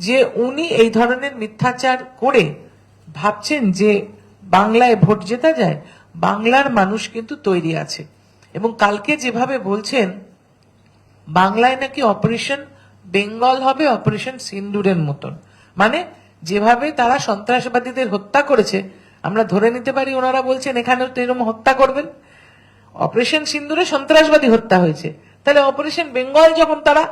যে উনি এই ধরনের মিথ্যাচার করে ভাবছেন যে বাংলায় ভোট জেতা যায়। বাংলার মানুষ কিন্তু তৈরি আছে। এবং কালকে যেভাবে বলছেন বাংলায় নাকি অপারেশন বেঙ্গল হবে অপারেশন সিন্দুরের মতন, মানে যেভাবে তারা সন্ত্রাসবাদীদের হত্যা করেছে, আমরা ধরে নিতে পারি ওনারা বলছেন এখানেও তো এরকম হত্যা করবেন। অপারেশন সিন্দুরে সন্ত্রাসবাদী হত্যা হয়েছে, তাহলে অপারেশন বেঙ্গল যখন তারা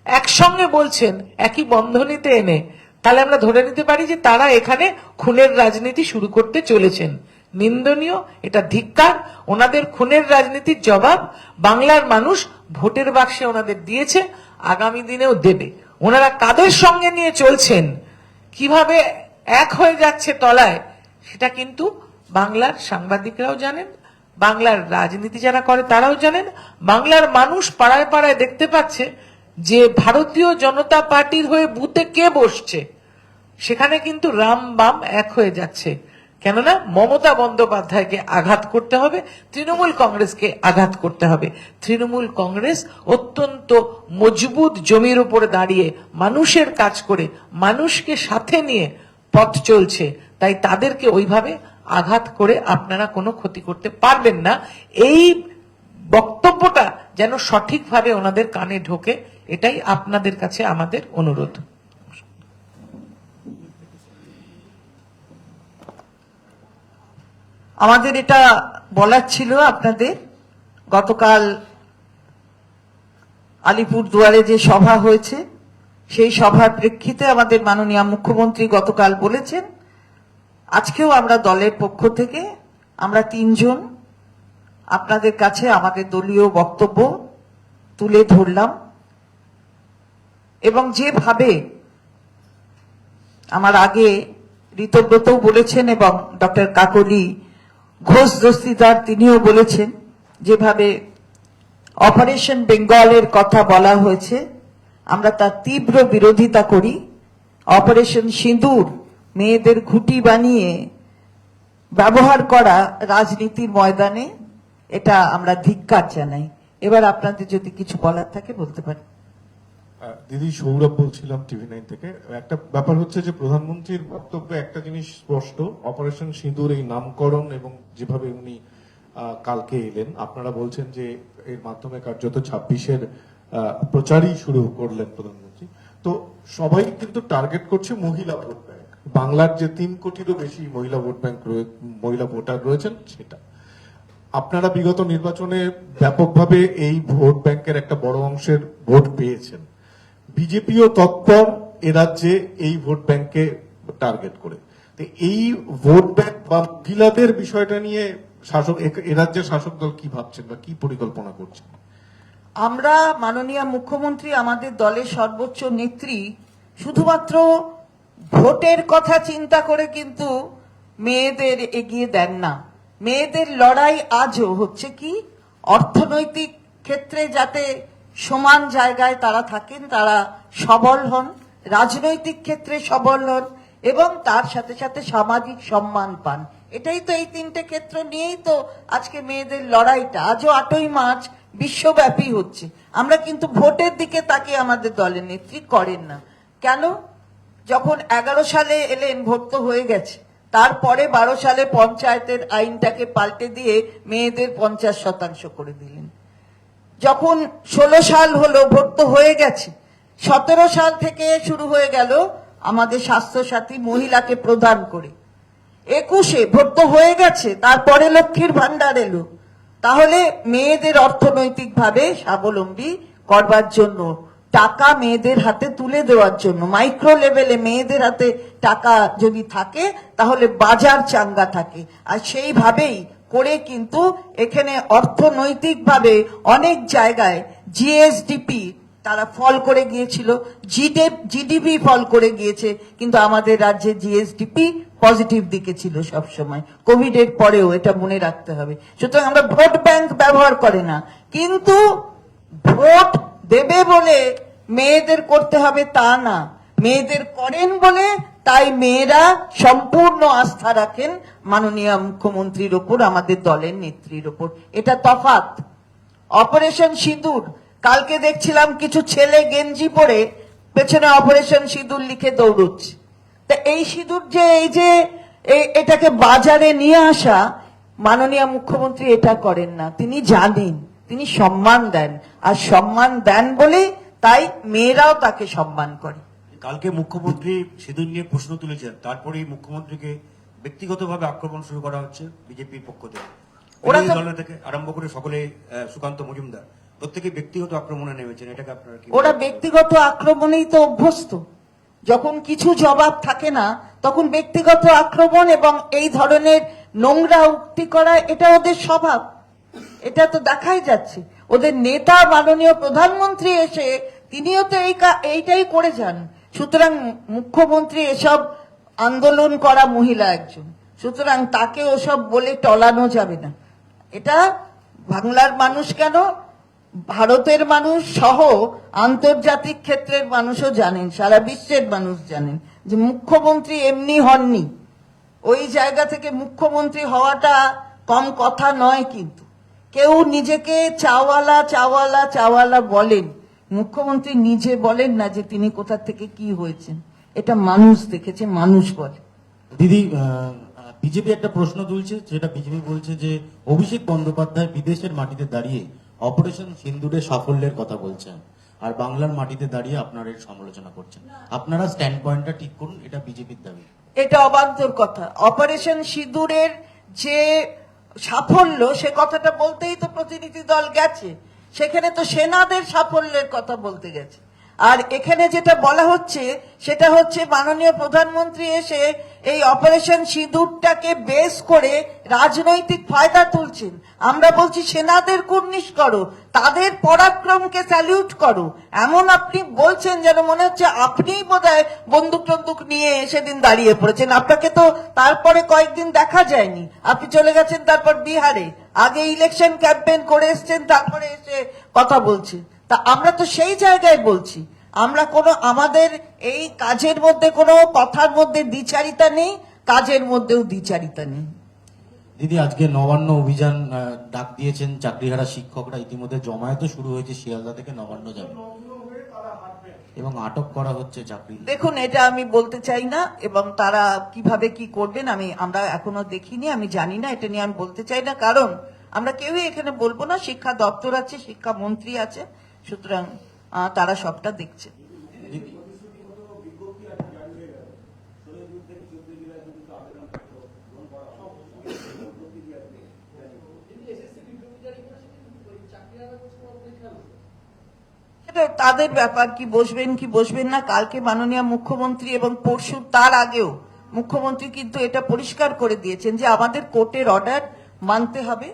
একসঙ্গে বলছেন একই বন্ধনীতে এনে, তাহলে আমরা ধরে নিতে পারি যে তারা এখানে খুনের রাজনীতি শুরু করতে চলেছেন। নিন্দনীয়, এটা ধিক্কার। ওনাদের খুনের রাজনীতির জবাব বাংলার মানুষ ভোটের বাক্সে ওনাদের দিয়েছে, আগামী দিনেও দেবে। ওনারা কাদের সঙ্গে নিয়ে চলছেন, কিভাবে এক হয়ে যাচ্ছে তলায়, সেটা কিন্তু বাংলার সাংবাদিকরাও জানেন, বাংলার রাজনীতি যারা করে তারাও জানেন। বাংলার মানুষ পাড়ায় পাড়ায় দেখতে পাচ্ছে যে ভারতীয় জনতা পার্টির হয়ে বুথে কে বসছে, সেখানে কিন্তু রাম বাম এক হয়ে যাচ্ছে। কেননা মমতা বন্দ্যোপাধ্যায়কে আঘাত করতে হবে, তৃণমূল কংগ্রেসকে আঘাত করতে হবে। তৃণমূল কংগ্রেস অত্যন্ত মজবুত জমির উপরে দাঁড়িয়ে মানুষের কাজ করে মানুষকে সাথে নিয়ে পথ চলছে, তাই তাদেরকে ওইভাবে আঘাত করে আপনারা কোনো ক্ষতি করতে পারবেন না। এই বক্তব্যটা যেন সঠিকভাবে ওনাদের কানে ঢোকে, এটাই আপনাদের কাছে আমাদের অনুরোধ। আমাদের এটা বলার ছিল আপনাদের, গতকাল আলিপুরদুয়ারে যে সভা হয়েছে সেই সভার প্রেক্ষিতে আমাদের মাননীয় মুখ্যমন্ত্রী গতকাল বলেছেন, আজকেও আমরা দলের পক্ষ থেকে আমরা 3 জন আপনাদের কাছে আমাদের দলীয় বক্তব্য তুলে ধরলাম। এবং যেভাবে আমার আগে ঋতব্রতও বলেছেন এবং ডক্টর কাকলি ঘোষ দস্তিদার তিনিও বলেছেন, যেভাবে অপারেশন বেঙ্গলের কথা বলা হয়েছে আমরা তার তীব্র বিরোধিতা করি। অপারেশন সিঁদুর মেয়েদের ঘুঁটি বানিয়ে ব্যবহার করা রাজনীতির ময়দানে, এটা আমরা ধিক্কার জানাই। এবার আপনাদের যদি কিছু বলার থাকে বলতে পারেন। দিদি, সৌরভ বলছিলাম TV9 থেকে। একটা ব্যাপার হচ্ছে যে প্রধানমন্ত্রীর বক্তব্যে একটা জিনিস স্পষ্ট, অপারেশন সিঁদুর এই নামকরণ এবং যেভাবে উনি কালকে এলেন, আপনারা বলছেন যে এর মাধ্যমে কার্যত 26-এর প্রচারই শুরু করলেন প্রধানমন্ত্রী। তো সবাই কিন্তু টার্গেট করছে মহিলা ভোট ব্যাংক, বাংলার যে 3 কোটিরও বেশি মহিলা ভোট ব্যাংক মহিলা ভোটার রয়েছেন সেটা। আপনারা বিগত নির্বাচনে ব্যাপকভাবে এই ভোট ব্যাংকের একটা বড় অংশের ভোট পেয়েছেন। বিজেপিও তৎপর এ রাজ্যে এই ভোট ব্যাংককে টার্গেট করে। তো এই ভোট ব্যাংক বা মহিলাদের বিষয়টা নিয়ে শাসক এ রাজ্যের শাসক দল কি ভাবছেন বা কি পরিকল্পনা করছেন? আমরা মাননীয় মুখ্যমন্ত্রী, আমাদের দলের সর্বোচ্চ নেত্রী শুধুমাত্র ভোটের কথা চিন্তা করে কিন্তু মেয়েদের এগিয়ে দেন না। মেয়েদের লড়াই আজও হচ্ছে কি, অর্থনৈতিক ক্ষেত্রে যাতে সমান জায়গায় তারা থাকেন, তারা সবল হন, রাজনৈতিক ক্ষেত্রে সবল হন এবং তার সাথে সাথে সামাজিক সম্মান পান। এটাই তো, এই 3টে ক্ষেত্র নিয়েই তো আজকে মেয়েদের লড়াইটা। আজও 8ই মার্চ বিশ্বব্যাপী হচ্ছে। আমরা কিন্তু ভোটের দিকে তাকিয়ে আমাদের দলের নেত্রী করেন না। কেন? যখন 11 সালে এলেন ভোট তো হয়ে গেছে, তারপরে 12 সালে পঞ্চায়েতের আইনটাকে পাল্টে দিয়ে মেয়েদের 50% করে দিলেন। যখন 16 সাল হলো ভোট তো হয়ে গেছে, 17 সাল থেকে শুরু হয়ে গেল আমাদের স্বাস্থ্যসাথী মহিলাকে প্রদান করে। 21-এ ভোট তো হয়ে গেছে, তারপরে লক্ষ্মীর ভান্ডার এলো। তাহলে মেয়েদের অর্থনৈতিকভাবে স্বাবলম্বী করবার জন্য, টাকা মেয়েদের হাতে তুলে দেওয়ার জন্য, মাইক্রো লেভেলে মেয়েদের হাতে টাকা যদি থাকে তাহলে বাজার চাঙ্গা থাকে। আর সেইভাবেই করে কিন্তু এখানে অর্থনৈতিকভাবে অনেক জায়গায় জিএসডিপি তারা ফল করে গিয়েছিল, জিডিপি ফল করে গিয়েছে, কিন্তু আমাদের রাজ্যে জিএসডিপি পজিটিভ দিকে ছিল সব সময়, কোভিড এর পরেও, এটা মনে রাখতে হবে। সুতরাং আমরা ভোট ব্যাংক ব্যবহার করে না, কিন্তু ভোট দেবে বলে মেয়েদের করতে হবে তা না, মেয়েদের করেন বলে তাই মেয়েরা সম্পূর্ণ আস্থা রাখেন মাননীয় মুখ্যমন্ত্রীর ওপর, আমাদের দলের নেত্রীর ওপর। এটা তফাৎ। অপারেশন সিঁদুর, কালকে দেখছিলাম কিছু ছেলে গেঞ্জি পরে পেছনে অপারেশন সিঁদুর লিখে দৌড়চ্ছে। তা এই সিঁদুর যে এটাকে বাজারে নিয়ে আসা, মাননীয় মুখ্যমন্ত্রী এটা করেন না। তিনি জানেন, তিনি সম্মান দেন, আর সম্মান দেন বলে তাই মেয়েরাও তাকে সম্মান করে। কালকে মুখ্যমন্ত্রী সিঁদুর নিয়ে প্রশ্ন তুলেছেন, তারপরেই মুখ্যমন্ত্রীকে ব্যক্তিগতভাবে আক্রমণ শুরু করা হচ্ছে বিজেপির পক্ষ থেকে। ওরা তো- বিরোধী দল থেকে আরম্ভ করে সকলে, সুকান্ত মজুমদার প্রত্যেকে ব্যক্তিগত আক্রমণে নেমেছেন। এটাকে আপনারা কি ওরা ব্যক্তিগত আক্রমণেই তো অভ্যস্ত। যখন কিছু জবাব থাকে না তখন ব্যক্তিগত আক্রমণ এবং এই ধরনের নোংরা উক্তি করা, এটা ওদের স্বভাব। এটা তো দেখাই যাচ্ছে। ওদের নেতা মাননীয় প্রধানমন্ত্রী এসে তিনিও তো এইটাই করে যান। সুতরাং মুখ্যমন্ত্রী এসব আন্দোলন করা মহিলা একজন, সুতরাং তাকে ওসব বলে টলানো যাবে না। এটা বাংলার মানুষ কেন, ভারতের মানুষ সহ আন্তর্জাতিক ক্ষেত্রের মানুষও জানেন, সারা বিশ্বের মানুষ জানেন যে মুখ্যমন্ত্রী এমনি হননি। ওই জায়গা থেকে মুখ্যমন্ত্রী হওয়াটা কম কথা নয়, কিন্তু কেউ নিজেকে চাওয়ালা চাওয়ালা চাওয়ালা বলেন, মুখ্যমন্ত্রী নিজে বলেন না যে তিনি কোথা থেকে কি হয়েছেন। এটা মানুষ দেখেছে, মানুষ বলে। দিদি, বিজেপি একটা প্রশ্ন তুলছে, যেটা বিজেপি বলছে যে অভিষেক বন্দ্যোপাধ্যায় বিদেশের মাটিতে দাঁড়িয়ে অপারেশন সিন্দুরের সাফল্যের কথা বলছেন, আর বাংলার মাটিতে দাঁড়িয়ে আপনারা এর সমালোচনা করছেন। আপনারা স্ট্যান্ড পয়েন্টটা ঠিক করুন, এটা বিজেপির দাবি। এটা অবান্তর কথা। অপারেশন সিঁদুরের যে সাফল্য, সে কথাটা বলতেই তো প্রতিনিধি দল গেছে, সেখানে তো সেনাদের সাফল্যের কথা বলতে গেছে। আর এখানে যেটা বলা হচ্ছে সেটা হচ্ছে মাননীয় প্রধানমন্ত্রী এসে এই অপারেশন সিঁদুরটাকে বেস করে রাজনৈতিক ফায়দা তুলছেন। আমরা বলছি সেনাদের কুর্নিশ করো, তাদের পরাক্রমকে স্যালিউট করো। এমন আপনি বলছেন যেন মনে হচ্ছে আপনিই বোধহয় বন্দুক টন্দুক নিয়ে সেদিন দাঁড়িয়ে পড়েছেন। আপনাকে তো তারপরে কয়েকদিন দেখা যায়নি, আপনি চলে গেছেন তারপর বিহারে, আগে ইলেকশন ক্যাম্পেইন করে এসছেন, তারপরে এসে কথা বলছেন। তা আমরা তো সেই জায়গায় বলছি, আমরা আমাদের এই কাজের মধ্যে কোনো কথার মধ্যে দ্বিচারিতা নেই, কাজের মধ্যেও দ্বিচারিতা নেই। দিদি, আজকে নবান্ন অভিযান ডাক দিয়েছেন চাকরিহারা শিক্ষকরা, ইতিমধ্যে জমায়েতও শুরু হয়েছে, শিয়ালদা থেকে নবান্ন যাবে এবং আটক করা হচ্ছে চাকরি। দেখুন, এটা আমি বলতে চাই না, এবং তারা কিভাবে কি করবেন আমরা এখনো দেখিনি, আমি জানি না, এটা নিয়ে আমি বলতে চাই না, কারণ আমরা কেউই এখানে বলবো না। শিক্ষা দপ্তর আছে, শিক্ষামন্ত্রী আছে, সুতরাং তারা সবটা দেখছে। সেটা তাদের ব্যাপার, কি বসবেন কি বসবেন না। কালকে মাননীয় মুখ্যমন্ত্রী এবং পরশু তার আগেও মুখ্যমন্ত্রী কিন্তু এটা পরিষ্কার করে দিয়েছেন যে আমাদের কোর্টের অর্ডার মানতে হবে।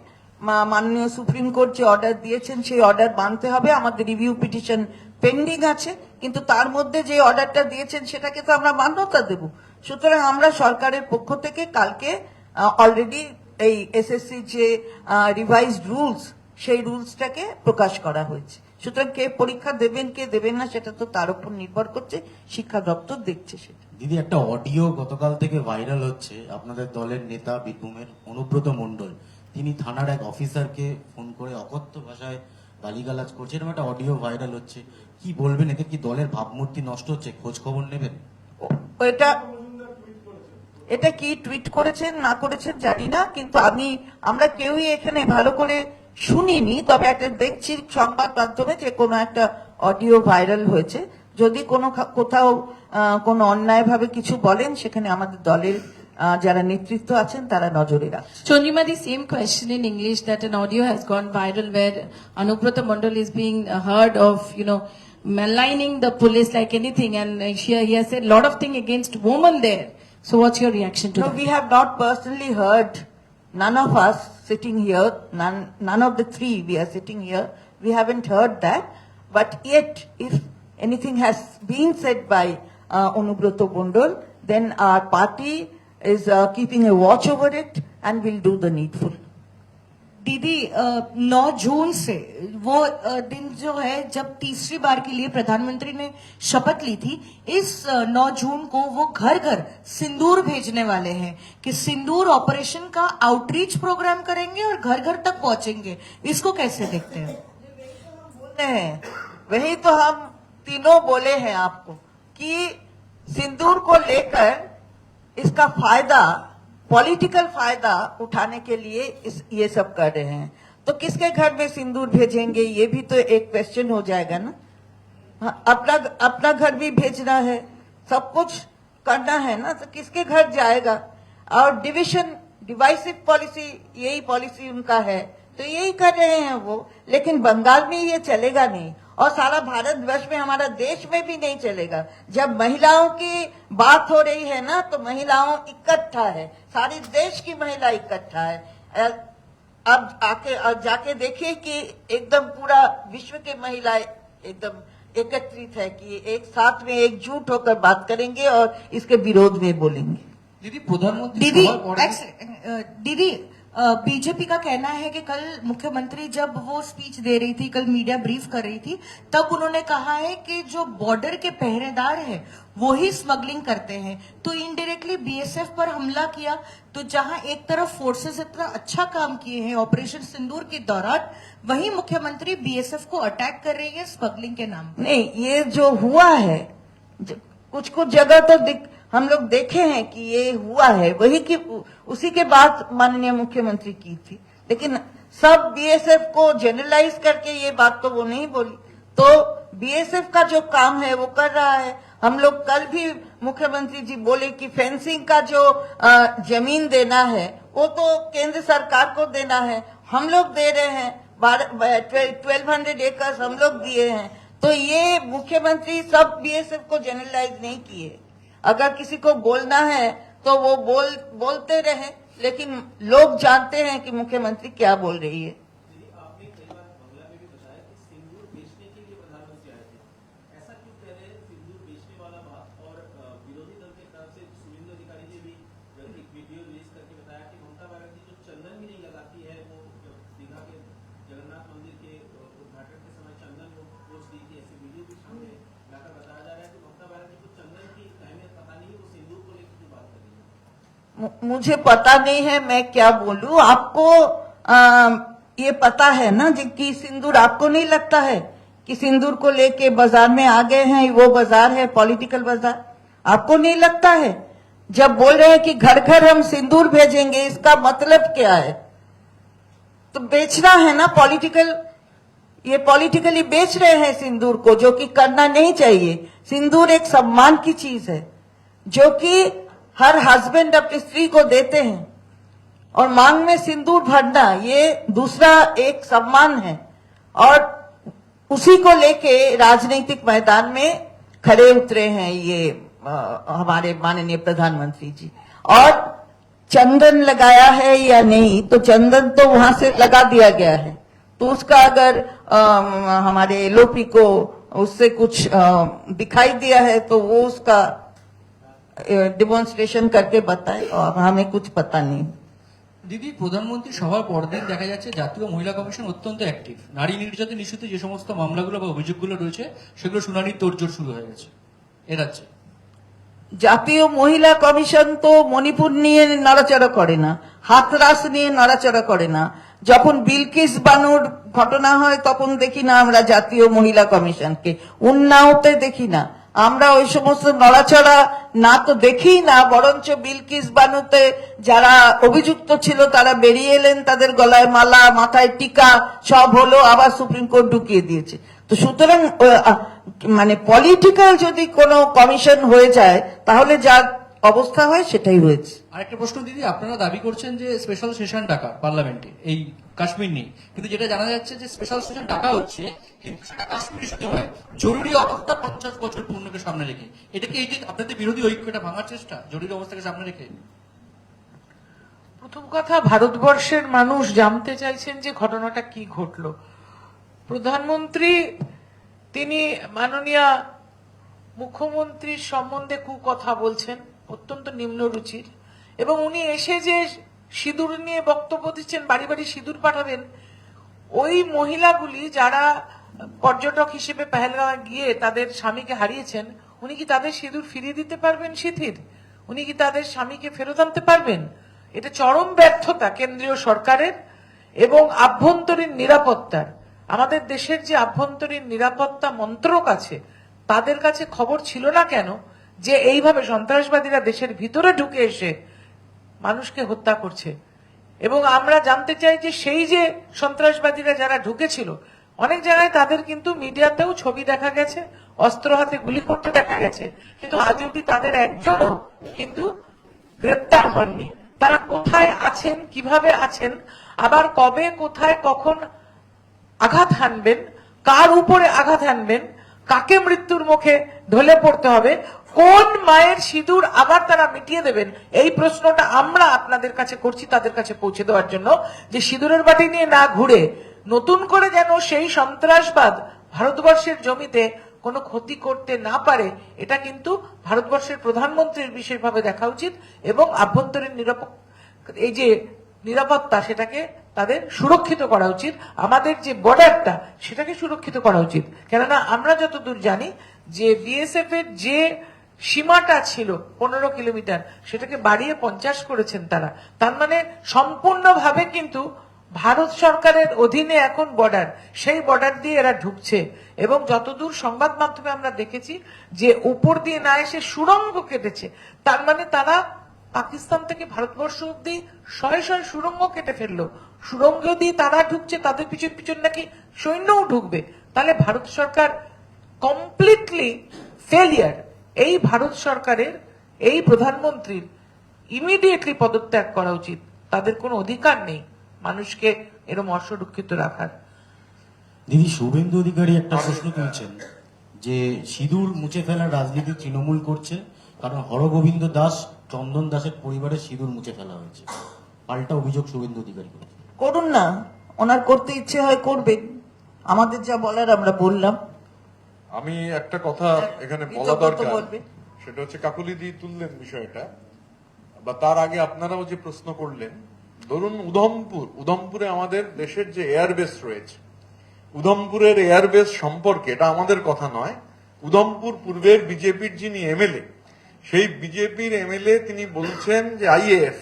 মাননীয় সুপ্রিম কোর্ট যে অর্ডার দিয়েছেন সেই অর্ডার মানতে হবে। আমাদের রিভিউ পিটিশন পেন্ডিং আছে, কিন্তু তার মধ্যে যে অর্ডারটা দিয়েছেন সেটাকে তো আমরা মান্যতা দেব। সুতরাং আমরা সরকারের পক্ষ থেকে কালকে অলরেডি এই এসএসসি যে রিভাইজড রুলস, সেই রুলসটাকে প্রকাশ করা হয়েছে। সুতরাং কে পরীক্ষা দেবেন কে দেবেন না সেটা তো তার উপর নির্ভর করছে, শিক্ষা দপ্তর দেখছে সেটা। দিদি, একটা অডিও গতকাল থেকে ভাইরাল হচ্ছে, আপনাদের দলের নেতা বীরভূমের অনুব্রত মণ্ডল, তিনি থানার এক অফিসারকে ফোন করে অকথ্য ভাষায় গালিগালাজ করছে, এরকম একটা অডিও ভাইরাল হচ্ছে। কি বলবেন, এতে কি দলের ভাবমূর্তি নষ্ট হচ্ছে? খোঁজ খবর নেবেন? এটা এটা কি টুইট করেছেন না করেছেন জানি না, কিন্তু আমরা কেউই এখানে ভালো করে শুনিনি। তবে একটা দেখছি সংবাদ মাধ্যমে যে কোনো একটা অডিও ভাইরাল হয়েছে। যদি কোথাও কোনো অন্যায়ভাবে কিছু বলেন, সেখানে আমাদের দলের যারা নেতৃত্ব আছেন তারা নজরে রাখছেন। Chondrima, the same question in English, that an audio has gone viral where Anubrata Mandal is being heard of, maligning the police like anything, and he has said a lot of things against women there. So what's your reaction to No, that? we have not personally heard, none of us sitting here, none of the three we are sitting here, we haven't heard that. But yet, if anything has been said by Anubrata Mandal, then our party is keeping a watch over it and will do the needful. दीदी 9 जून से वो दिन जो है जब तीसरी बार के लिए प्रधानमंत्री ने शपथ ली थी, इस 9 जून को वो घर घर सिंदूर भेजने वाले हैं कि सिंदूर ऑपरेशन का आउटरीच प्रोग्राम करेंगे और घर घर तक पहुंचेंगे। इसको कैसे देखते हैं? बोलते हैं, वही तो हम तीनों बोले हैं आपको कि सिंदूर को लेकर इसका फायदा, पॉलिटिकल फायदा उठाने के लिए ये सब कर रहे हैं। तो किसके घर में सिंदूर भेजेंगे, ये भी तो एक क्वेश्चन हो जाएगा ना। हाँ, अपना घर भी भेजना है, सब कुछ करना है ना, तो किसके घर जाएगा? और डिवाइसिव पॉलिसी, यही पॉलिसी उनका है, तो यही कर रहे हैं वो। लेकिन बंगाल में ये चलेगा नहीं, और सारा भारतवर्ष में, हमारा देश में भी नहीं चलेगा। जब महिलाओं की बात हो रही है ना, तो महिलाओं इकट्ठा है, सारे देश की महिला इकट्ठा है। अब जाके देखिए कि एकदम पूरा विश्व के महिलाएं एकदम एकत्रित है कि एक साथ में एकजुट होकर बात करेंगे और इसके विरोध में बोलेंगे। दीदी प्रधानमंत्री दीदी सभा पढ़- दीदी बीजेपी का कहना है कि कल मुख्यमंत्री जब वो स्पीच दे रही थी, कल मीडिया ब्रीफ कर रही थी, तब उन्होंने कहा है कि जो बॉर्डर के पहरेदार हैं वो ही स्मगलिंग करते हैं। तो इनडायरेक्टली बीएसएफ पर हमला किया। तो जहां एक तरफ फोर्सेस इतना अच्छा काम किए हैं ऑपरेशन सिंदूर के दौरान, वहीं मुख्यमंत्री बीएसएफ को अटैक कर रही है स्मगलिंग के नाम पर। नहीं, ये जो हुआ है, कुछ जगह तो हम लोग देखे हैं कि ये हुआ है, वही की उसी के बाद माननीय मुख्यमंत्री की थी। लेकिन सब बीएसएफ को जनरलाइज करके ये बात तो वो नहीं बोली। तो बीएसएफ का जो काम है वो कर रहा है। हम लोग कल भी मुख्यमंत्री जी बोले कि फेंसिंग का जो जमीन देना है वो तो केंद्र सरकार को देना है, हम लोग दे रहे हैं। 1200 एकर्स हम लोग दिए हैं। तो ये मुख्यमंत्री सब बीएसएफ को जनरलाइज नहीं किए। अगर किसी को बोलना है तो वो बोलते रहे, लेकिन लोग जानते हैं कि मुख्यमंत्री क्या बोल रही है। मुझे पता नहीं है, मैं क्या बोलूं आपको। ये पता है ना कि सिंदूर, आपको नहीं लगता है कि सिंदूर को लेके बाजार में आ गए हैं? वो बाजार है पॉलिटिकल बाजार, आपको नहीं लगता है? जब बोल रहे हैं कि घर घर हम सिंदूर भेजेंगे, इसका मतलब क्या है? तो बेचना है ना, ये पॉलिटिकली बेच रहे हैं सिंदूर को, जो कि करना नहीं चाहिए। सिंदूर एक सम्मान की चीज है जो कि हर हस्बैंड अपनी स्त्री को देते हैं, और मांग में सिंदूर भरना ये दूसरा एक सम्मान है। और उसी को लेके राजनीतिक मैदान में खड़े उतरे हैं ये हमारे माननीय प्रधानमंत्री जी। और चंदन लगाया है या नहीं, तो चंदन तो वहां से लगा दिया गया है, तो उसका अगर हमारे एलओपी को उससे कुछ दिखाई दिया है तो वो उसका डेमोन्स्ट्रेशन करके बताए, और हमें कुछ पता नहीं। দিদি প্রধানমন্ত্রী সভার পরদিন দেখা যাচ্ছে জাতীয় মহিলা কমিশন অত্যন্ত অ্যাক্টিভ। নারী নির্যাতন ইস্যুতে যে সমস্ত মামলাগুলো বা অভিযোগগুলো রয়েছে সেগুলো শুনানির তোড়জোড় শুরু হয়ে গেছে এ রাজ্যে। জাতীয় মহিলা কমিশন তো মণিপুর নিয়ে নড়াচড়া করে না, হাতরাস নিয়ে নড়াচড়া করে না। যখন বিলকিস বানুর ঘটনা হয় তখন দেখি না আমরা জাতীয় মহিলা কমিশনকে, উন্নাওতে দেখি না। আমরা ওই সমস্ত নড়াচড়া না তো দেখি না, বরঞ্চ বিলকিস বানুতে যারা অভিযুক্ত ছিল তারা বেরিয়ে এলেন, তাদের গলায় মালা, মাথায় টিকা সব হলো, আবার সুপ্রিম কোর্ট ঢুকিয়ে দিয়েছে। তো সুতরাং মানে পলিটিক্যাল যদি কোনো কমিশন হয়ে যায় তাহলে যা অবস্থা হয় সেটাই হয়েছে। আরেকটা প্রশ্ন দিদি, আপনারা দাবি করছেন যে স্পেশাল সেশন ডাকা পার্লামেন্টে এই কাশ্মীর নিয়ে, কিন্তু যেটা জানা যাচ্ছে যে স্পেশাল সেশন ডাকা হচ্ছে কিন্তু সেটা কাশ্মীর ইস্যুতে হয়, জরুরি অবস্থা 50 বছর পূর্ণকে সামনে রেখে। এটা কি এই যে আপনাদের বিরোধী ঐক্যটা ভাঙার চেষ্টা জরুরি অবস্থাকে সামনে রেখে? প্রথম কথা, ভারতবর্ষের মানুষ জানতে চাইছেন যে ঘটনাটা কি ঘটলো। প্রধানমন্ত্রী তিনি মাননীয় মুখ্যমন্ত্রীর সম্বন্ধে কুকথা বলছেন, অত্যন্ত নিম্ন রুচির, এবং উনি এসে যে সিঁদুর নিয়ে বক্তব্য দিচ্ছেন, বাড়ি বাড়ি সিঁদুর পাঠাবেন, ওই মহিলাগুলি যারা পর্যটক হিসেবে পেহেলগাঁওয়ে গিয়ে তাদের স্বামীকে হারিয়েছেন, উনি কি তাদের সিঁদুর ফিরিয়ে দিতে পারবেন শিথির? উনি কি তাদের স্বামীকে ফেরত আনতে পারবেন? এটা চরম ব্যর্থতা কেন্দ্রীয় সরকারের এবং আভ্যন্তরীণ নিরাপত্তার। আমাদের দেশের যে আভ্যন্তরীণ নিরাপত্তা মন্ত্রক আছে তাদের কাছে খবর ছিল না কেন যে এইভাবে সন্ত্রাসবাদীরা দেশের ভিতরে ঢুকে এসে মানুষকে হত্যা করছে? এবং আমরা জানতে চাই যে সেই যে সন্ত্রাসবাদীরা যারা ঢুকেছিল, অনেক জায়গায় তাদের কিন্তু মিডিয়াতেও ছবি দেখা গেছে, অস্ত্র হাতে গুলি করতে দেখা গেছে, কিন্তু আজ অব্দি তাদের একজনও কিন্তু গ্রেপ্তার হননি। তারা কোথায় আছেন, কিভাবে আছেন, আবার কবে, কোথায়, কখন আঘাত হানবেন, কার উপরে আঘাত হানবেন, কাকে মৃত্যুর মুখে ঢলে পড়তে হবে, কোন মায়ের সিঁদুর আবার তারা মিটিয়ে দেবেন, এই প্রশ্নটা আমরা আপনাদের কাছে করছি তাদের কাছে পৌঁছে দেওয়ার জন্য, যে সিঁদুরের বাটি নিয়ে না ঘুরে নতুন করে যেন সেই সন্ত্রাসবাদ ভারতবর্ষের জমিতে কোনো ক্ষতি করতে না পারে, এটা কিন্তু ভারতবর্ষের প্রধানমন্ত্রীর বিশেষভাবে দেখা উচিত এবং আভ্যন্তরীণ এই যে নিরাপত্তা সেটাকে তাদের সুরক্ষিত করা উচিত। আমাদের যে বর্ডারটা সেটাকে সুরক্ষিত করা উচিত, কেননা আমরা যতদূর জানি যে বিএসএফ এর যে সীমাটা ছিল 15 কিলোমিটার সেটাকে বাড়িয়ে 50 করেছেন তারা। তার মানে সম্পূর্ণভাবে কিন্তু ভারত সরকারের অধীনে এখন বর্ডার, সেই বর্ডার দিয়ে এরা ঢুকছে। এবং যতদূর সংবাদ মাধ্যমে আমরা দেখেছি যে উপর দিয়ে না এসে সুড়ঙ্গ কেটেছে, তার মানে তারা পাকিস্তান থেকে ভারতবর্ষ অব্দি শয়ে শয়ে সুড়ঙ্গ কেটে ফেললো। সুড়ঙ্গ দিয়ে তারা ঢুকছে, তাদের পিছন পিছন নাকি সৈন্যও ঢুকবে। তাহলে ভারত সরকার কমপ্লিটলি ফেলিয়ার। এই ভারত সরকারের এই প্রধানমন্ত্রীর ইমিডিয়েটলি পদত্যাগ করা উচিত। তাদের কোনো অধিকার নেই মানুষকে এরকম অসুরক্ষিত রাখার। দিদি, শুভেন্দু অধিকারী একটা প্রশ্ন তুলছেন যে সিঁদুর মুছে ফেলার রাজনীতি তৃণমূল করছে, কারণ হরগোবিন্দ দাস, চন্দন দাসের পরিবারের সিঁদুর মুছে ফেলা হয়েছে। পাল্টা অভিযোগ শুভেন্দু অধিকারী করেছে। করুন না, ওনার করতে ইচ্ছে হয় করবেন, আমাদের যা বলার আমরা বললাম। আমি একটা কথা এখানে বলা কৃতজ্ঞতা দরকার, বলবে। সেটা হচ্ছে কাকুলিদি তুললেন বিষয়টা, বা তার আগে আপনারাও যে প্রশ্ন করলেন, ধরুন উধমপুরে আমাদের দেশের যে এয়ারবেস রয়েছে, উধমপুরের এয়ারবেস সম্পর্কে, এটা আমাদের কথা নয়, উধমপুর পূর্বের বিজেপির যিনি এমএলএ, সেই বিজেপির এমএলএ তিনি বলছেন যে আইএএফ,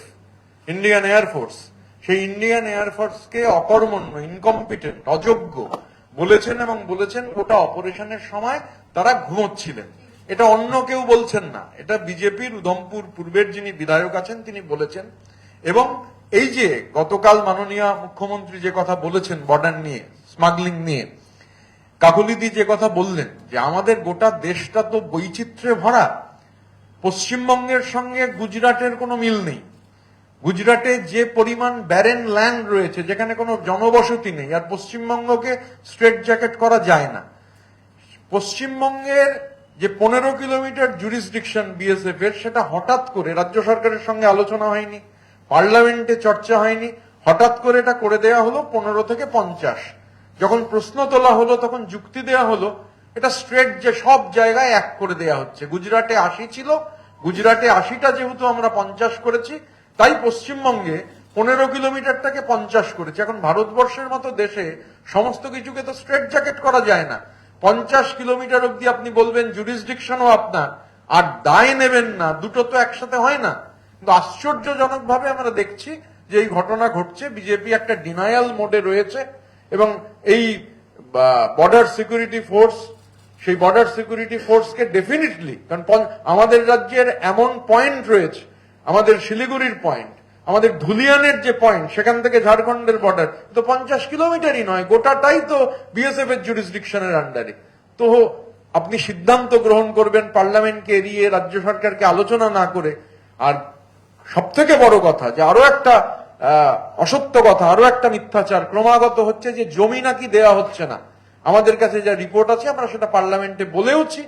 ইন্ডিয়ান এয়ারফোর্স, সেই ইন্ডিয়ান এয়ারফোর্সকে অকর্মণ্য, ইনকম্পিটেন্ট, অযোগ্য বলেছেন, এবং বলেছেন গোটা অপারেশনের সময় তারা ঘুমোচ্ছিলেন। এটা অন্য কেউ বলছেন না, এটা বিজেপির উধমপুর পূর্বের যিনি বিধায়ক আছেন তিনি বলেছেন। এবং এই যে গতকাল মাননীয় মুখ্যমন্ত্রী যে কথা বলেছেন বর্ডার নিয়ে, স্মাগলিং নিয়ে, কাকলিদি যে কথা বললেন যে আমাদের গোটা দেশটা তো বৈচিত্র্যে ভরা, পশ্চিমবঙ্গের সঙ্গে গুজরাটের কোনো মিল নেই। গুজরাটে যে পরিমাণ ব্যারেন ল্যান্ড রয়েছে, যেখানে কোনো জনবসতি নেই, আর পশ্চিমবঙ্গকে স্ট্রেট জ্যাকেট করা যায় না। পশ্চিমবঙ্গের যে 15 কিলোমিটার জুরিসডিকশন বিএসএফ এর, সেটা হঠাৎ করে রাজ্য সরকারের সঙ্গে আলোচনা হয়নি, পার্লামেন্টে চর্চা হয়নি, হঠাৎ করে এটা করে দেয়া হলো 15 থেকে 50। যখন প্রশ্ন তোলা হলো তখন যুক্তি দেয়া হলো এটা স্ট্রেট যে সব জায়গায় এক করে দেয়া হচ্ছে। গুজরাটে 80 ছিল, গুজরাটে 80টা যেহেতু আমরা 50 করেছি, তাই পশ্চিমবঙ্গে 15 কিলোমিটারটাকে 50 করেছে। এখন ভারতবর্ষের মতো দেশে সমস্ত কিছুকে তো স্ট্রেট জ্যাকেট করা যায় না। 50 কিলোমিটার অব্দি আপনি বলবেন জুরিসডিকশনও আপনার, আর দায় নেবেন না, দুটো তো একসাথে হয় না। কিন্তু আশ্চর্যজনক ভাবে আমরা দেখছি যে এই ঘটনা ঘটছে, বিজেপি একটা ডিনায়াল মোডে রয়েছে, এবং এই বর্ডার সিকিউরিটি ফোর্স সেই বর্ডার সিকিউরিটি ফোর্সকে ডেফিনেটলি, কারণ আমাদের রাজ্যের এমন পয়েন্ট রয়েছে, আমাদের শিলিগুড়ির পয়েন্ট, আমাদের ধুলিয়ানের যে পয়েন্ট, সেখান থেকে ঝাড়খণ্ডের বর্ডার তো 50 কিলোমিটারই নয়, গোটাটাই তো বিএসএফ এর জুরিসডিকশনের আন্ডারে। তো আপনি সিদ্ধান্ত গ্রহণ করবেন পার্লামেন্টকে এড়িয়ে, রাজ্য সরকারকে আলোচনা না করে। আর সব থেকে বড় কথা যে আরো একটা অসত্য কথা, আরো একটা মিথ্যাচার ক্রমাগত হচ্ছে যে জমি নাকি দেয়া হচ্ছে না। আমাদের কাছে যা রিপোর্ট আছে, আমরা সেটা পার্লামেন্টে বলেওছি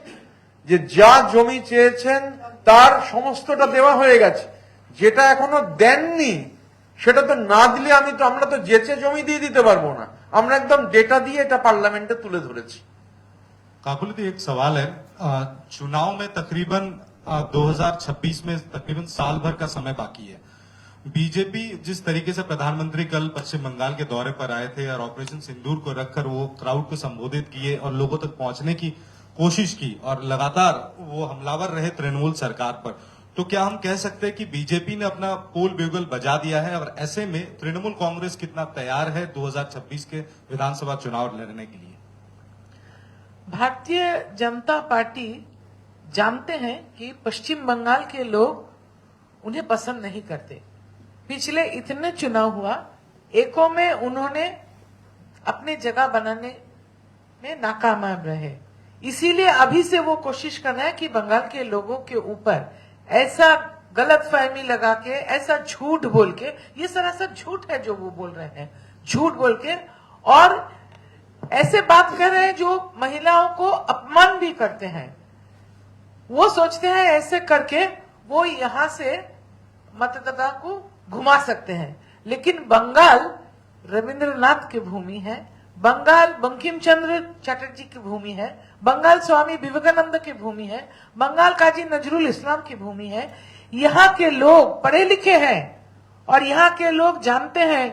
যে যা জমি চেয়েছেন তার সমস্তটা দেওয়া হয়ে গেছে। যেটা এখনো দেননি সেটা তো না দিলে আমরা তো যেচে জমি দিয়ে দিতে পারবো না। আমরা একদম ডেটা দিয়ে এটা পার্লামেন্টে তুলে ধরেছি। काकुली जी, एक सवाल है। चुनाव में तकरीबन 2026 में तकरीबन साल भर का समय बाकी है। बीजेपी जिस तरीके से प्रधानमंत्री कल पश्चिम बंगाल के दौरे पर आए थे और ऑपरेशन सिंदूर को रखकर वो क्राउड को संबोधित किए और लोगों तक पहुंचने की कोशिश की और लगातार वो हमलावर रहे तृणमूल सरकार पर, तो क्या हम कह सकते हैं कि बीजेपी ने अपना पोल ब्यूगल बजा दिया है? और ऐसे में तृणमूल कांग्रेस कितना तैयार है 2026 के विधानसभा चुनाव लड़ने के लिए? भारतीय जनता पार्टी जानते हैं कि पश्चिम बंगाल के लोग उन्हें पसंद नहीं करते। पिछले इतने चुनाव हुआ, एकों में उन्होंने अपने जगह बनाने में नाकामयाब रहे। इसीलिए अभी से वो कोशिश करना है कि बंगाल के लोगों के ऊपर ऐसा गलतफहमी लगा के, ऐसा झूठ बोल के, ये सरासर झूठ है जो वो बोल रहे हैं, झूठ बोल के और ऐसे बात कर रहे हैं जो महिलाओं को अपमान भी करते हैं। वो सोचते हैं ऐसे करके वो यहां से मतदाता को घुमा सकते हैं। लेकिन बंगाल रविंद्रनाथ की भूमि है, बंगाल बंकिम चंद्र चटर्जी की भूमि है, बंगाल स्वामी विवेकानंद की भूमि है, बंगाल काजी नजरुल इस्लाम की भूमि है। यहाँ के लोग पढ़े लिखे हैं और यहाँ के लोग जानते हैं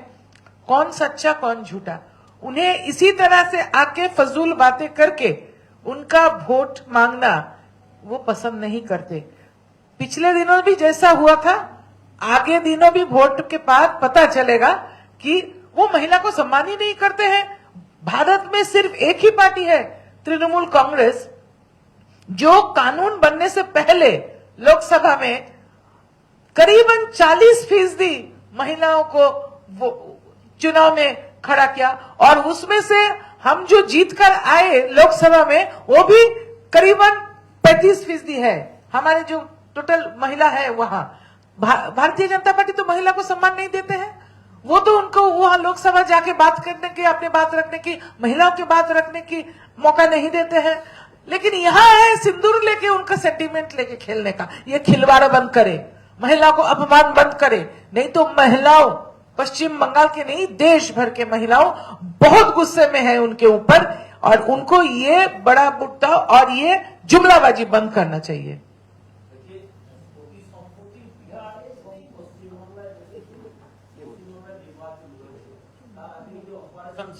कौन सच्चा कौन झूठा। उन्हें इसी तरह से आके फजूल बातें करके उनका वोट मांगना वो पसंद नहीं करते। पिछले दिनों भी जैसा हुआ था, आगे दिनों भी वोट के बाद पता चलेगा कि वो महिला को सम्मान ही नहीं करते हैं। भारत में सिर्फ एक ही पार्टी है, तृणमूल कांग्रेस, जो कानून बनने से पहले लोकसभा में करीबन 40% महिलाओं को वो चुनाव में खड़ा किया और उसमें से हम जो जीत कर आए लोकसभा में वो भी करीबन 35% है। हमारे जो टोटल महिला है वहां, भारतीय जनता पार्टी तो महिला को सम्मान नहीं देते हैं। वो तो उनको वहां लोकसभा जाके बात करने की, अपने बात रखने की, महिलाओं की बात रखने की मौका नहीं देते हैं। लेकिन यहाँ है सिंदूर लेके उनका सेंटीमेंट लेके खेलने का। ये खिलवाड़ बंद करे, महिला को अपमान बंद करे, नहीं तो महिलाओं, पश्चिम बंगाल के नहीं देश भर के महिलाओं बहुत गुस्से में है उनके ऊपर और उनको ये बड़ा मुद्दा और ये जुमलाबाजी बंद करना चाहिए।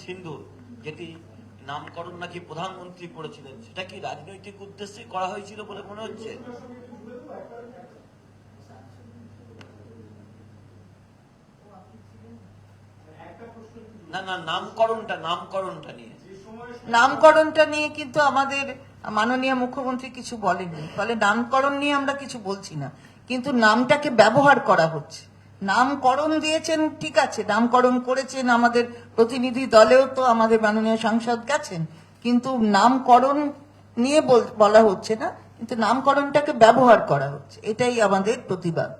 সিন্দুর যেটি নামকরণ নাকি প্রধানমন্ত্রী করেছিলেন, সেটা কি রাজনৈতিক উদ্দেশ্যে করা হয়েছিল বলে মনে হচ্ছে? না না, নামকরণটা নিয়ে কিন্তু আমাদের মাননীয় মুখ্যমন্ত্রী কিছু বলেননি। ফলে নামকরণ নিয়ে আমরা কিছু বলছি না, কিন্তু নামটাকে ব্যবহার করা হচ্ছে। নামকরণ দিয়েছেন, ঠিক আছে, নামকরণ করেছেন, আমাদের প্রতিনিধি দলেও তো আমাদের মাননীয় সাংসদ গেছেন, কিন্তু নামকরণ নিয়ে বলা হচ্ছে না, কিন্তু নামকরণটাকে ব্যবহার করা হচ্ছে, এটাই আমাদের প্রতিবাদ।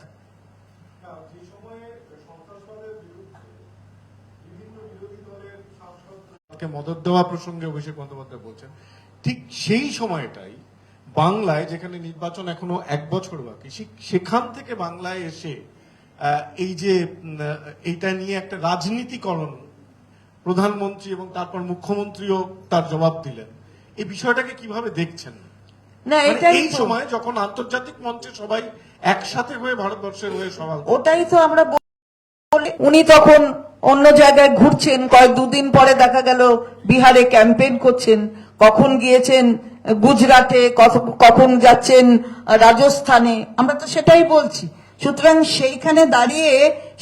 মদত দেওয়া প্রসঙ্গে অভিষেক বন্দ্যোপাধ্যায় বলছেন, ঠিক সেই সময়টাই বাংলায় যেখানে নির্বাচন এখনো 1 বছর বাকি, সেখান থেকে বাংলায় এসে এই যে এইটা নিয়ে একটা রাজনীতিকরণ, প্রধানমন্ত্রী এবং তারপর মুখ্যমন্ত্রীও তার জবাব দিলেন। এই বিষয়টাকে কিভাবে দেখছেন? না, এই সময় যখন আন্তর্জাতিক মঞ্চে সবাই একসাথে হয়ে ভারতবর্ষের হয়ে সওয়াল, ওটাই তো আমরা বলি। উনি তখন অন্য জায়গায় ঘুরছেন, দুদিন পরে দেখা গেল বিহারে ক্যাম্পেইন করছেন, কখন গিয়েছেন গুজরাটে, কখন যাচ্ছেন রাজস্থানে, আমরা তো সেটাই বলছি। সুতরাং সেইখানে দাঁড়িয়ে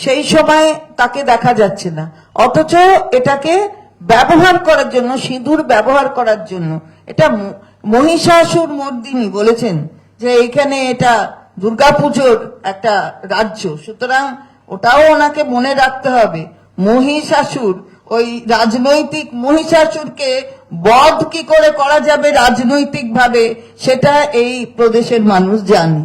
সেই সময় তাকে দেখা যাচ্ছে না, অথচ এটাকে ব্যবহার করার জন্য, সিঁদুর ব্যবহার করার জন্য এটা মহিষাসুর মর্দিনী বলেছেন যে এখানে এটা দুর্গাপুজোর একটা রাজ্য, সুতরাং ওটাও ওনাকে মনে রাখতে হবে। মহিষাসুর, ওই রাজনৈতিক মহিষাসুরকে বধ কি করে করা যাবে রাজনৈতিক ভাবে, সেটা এই প্রদেশের মানুষ জানে।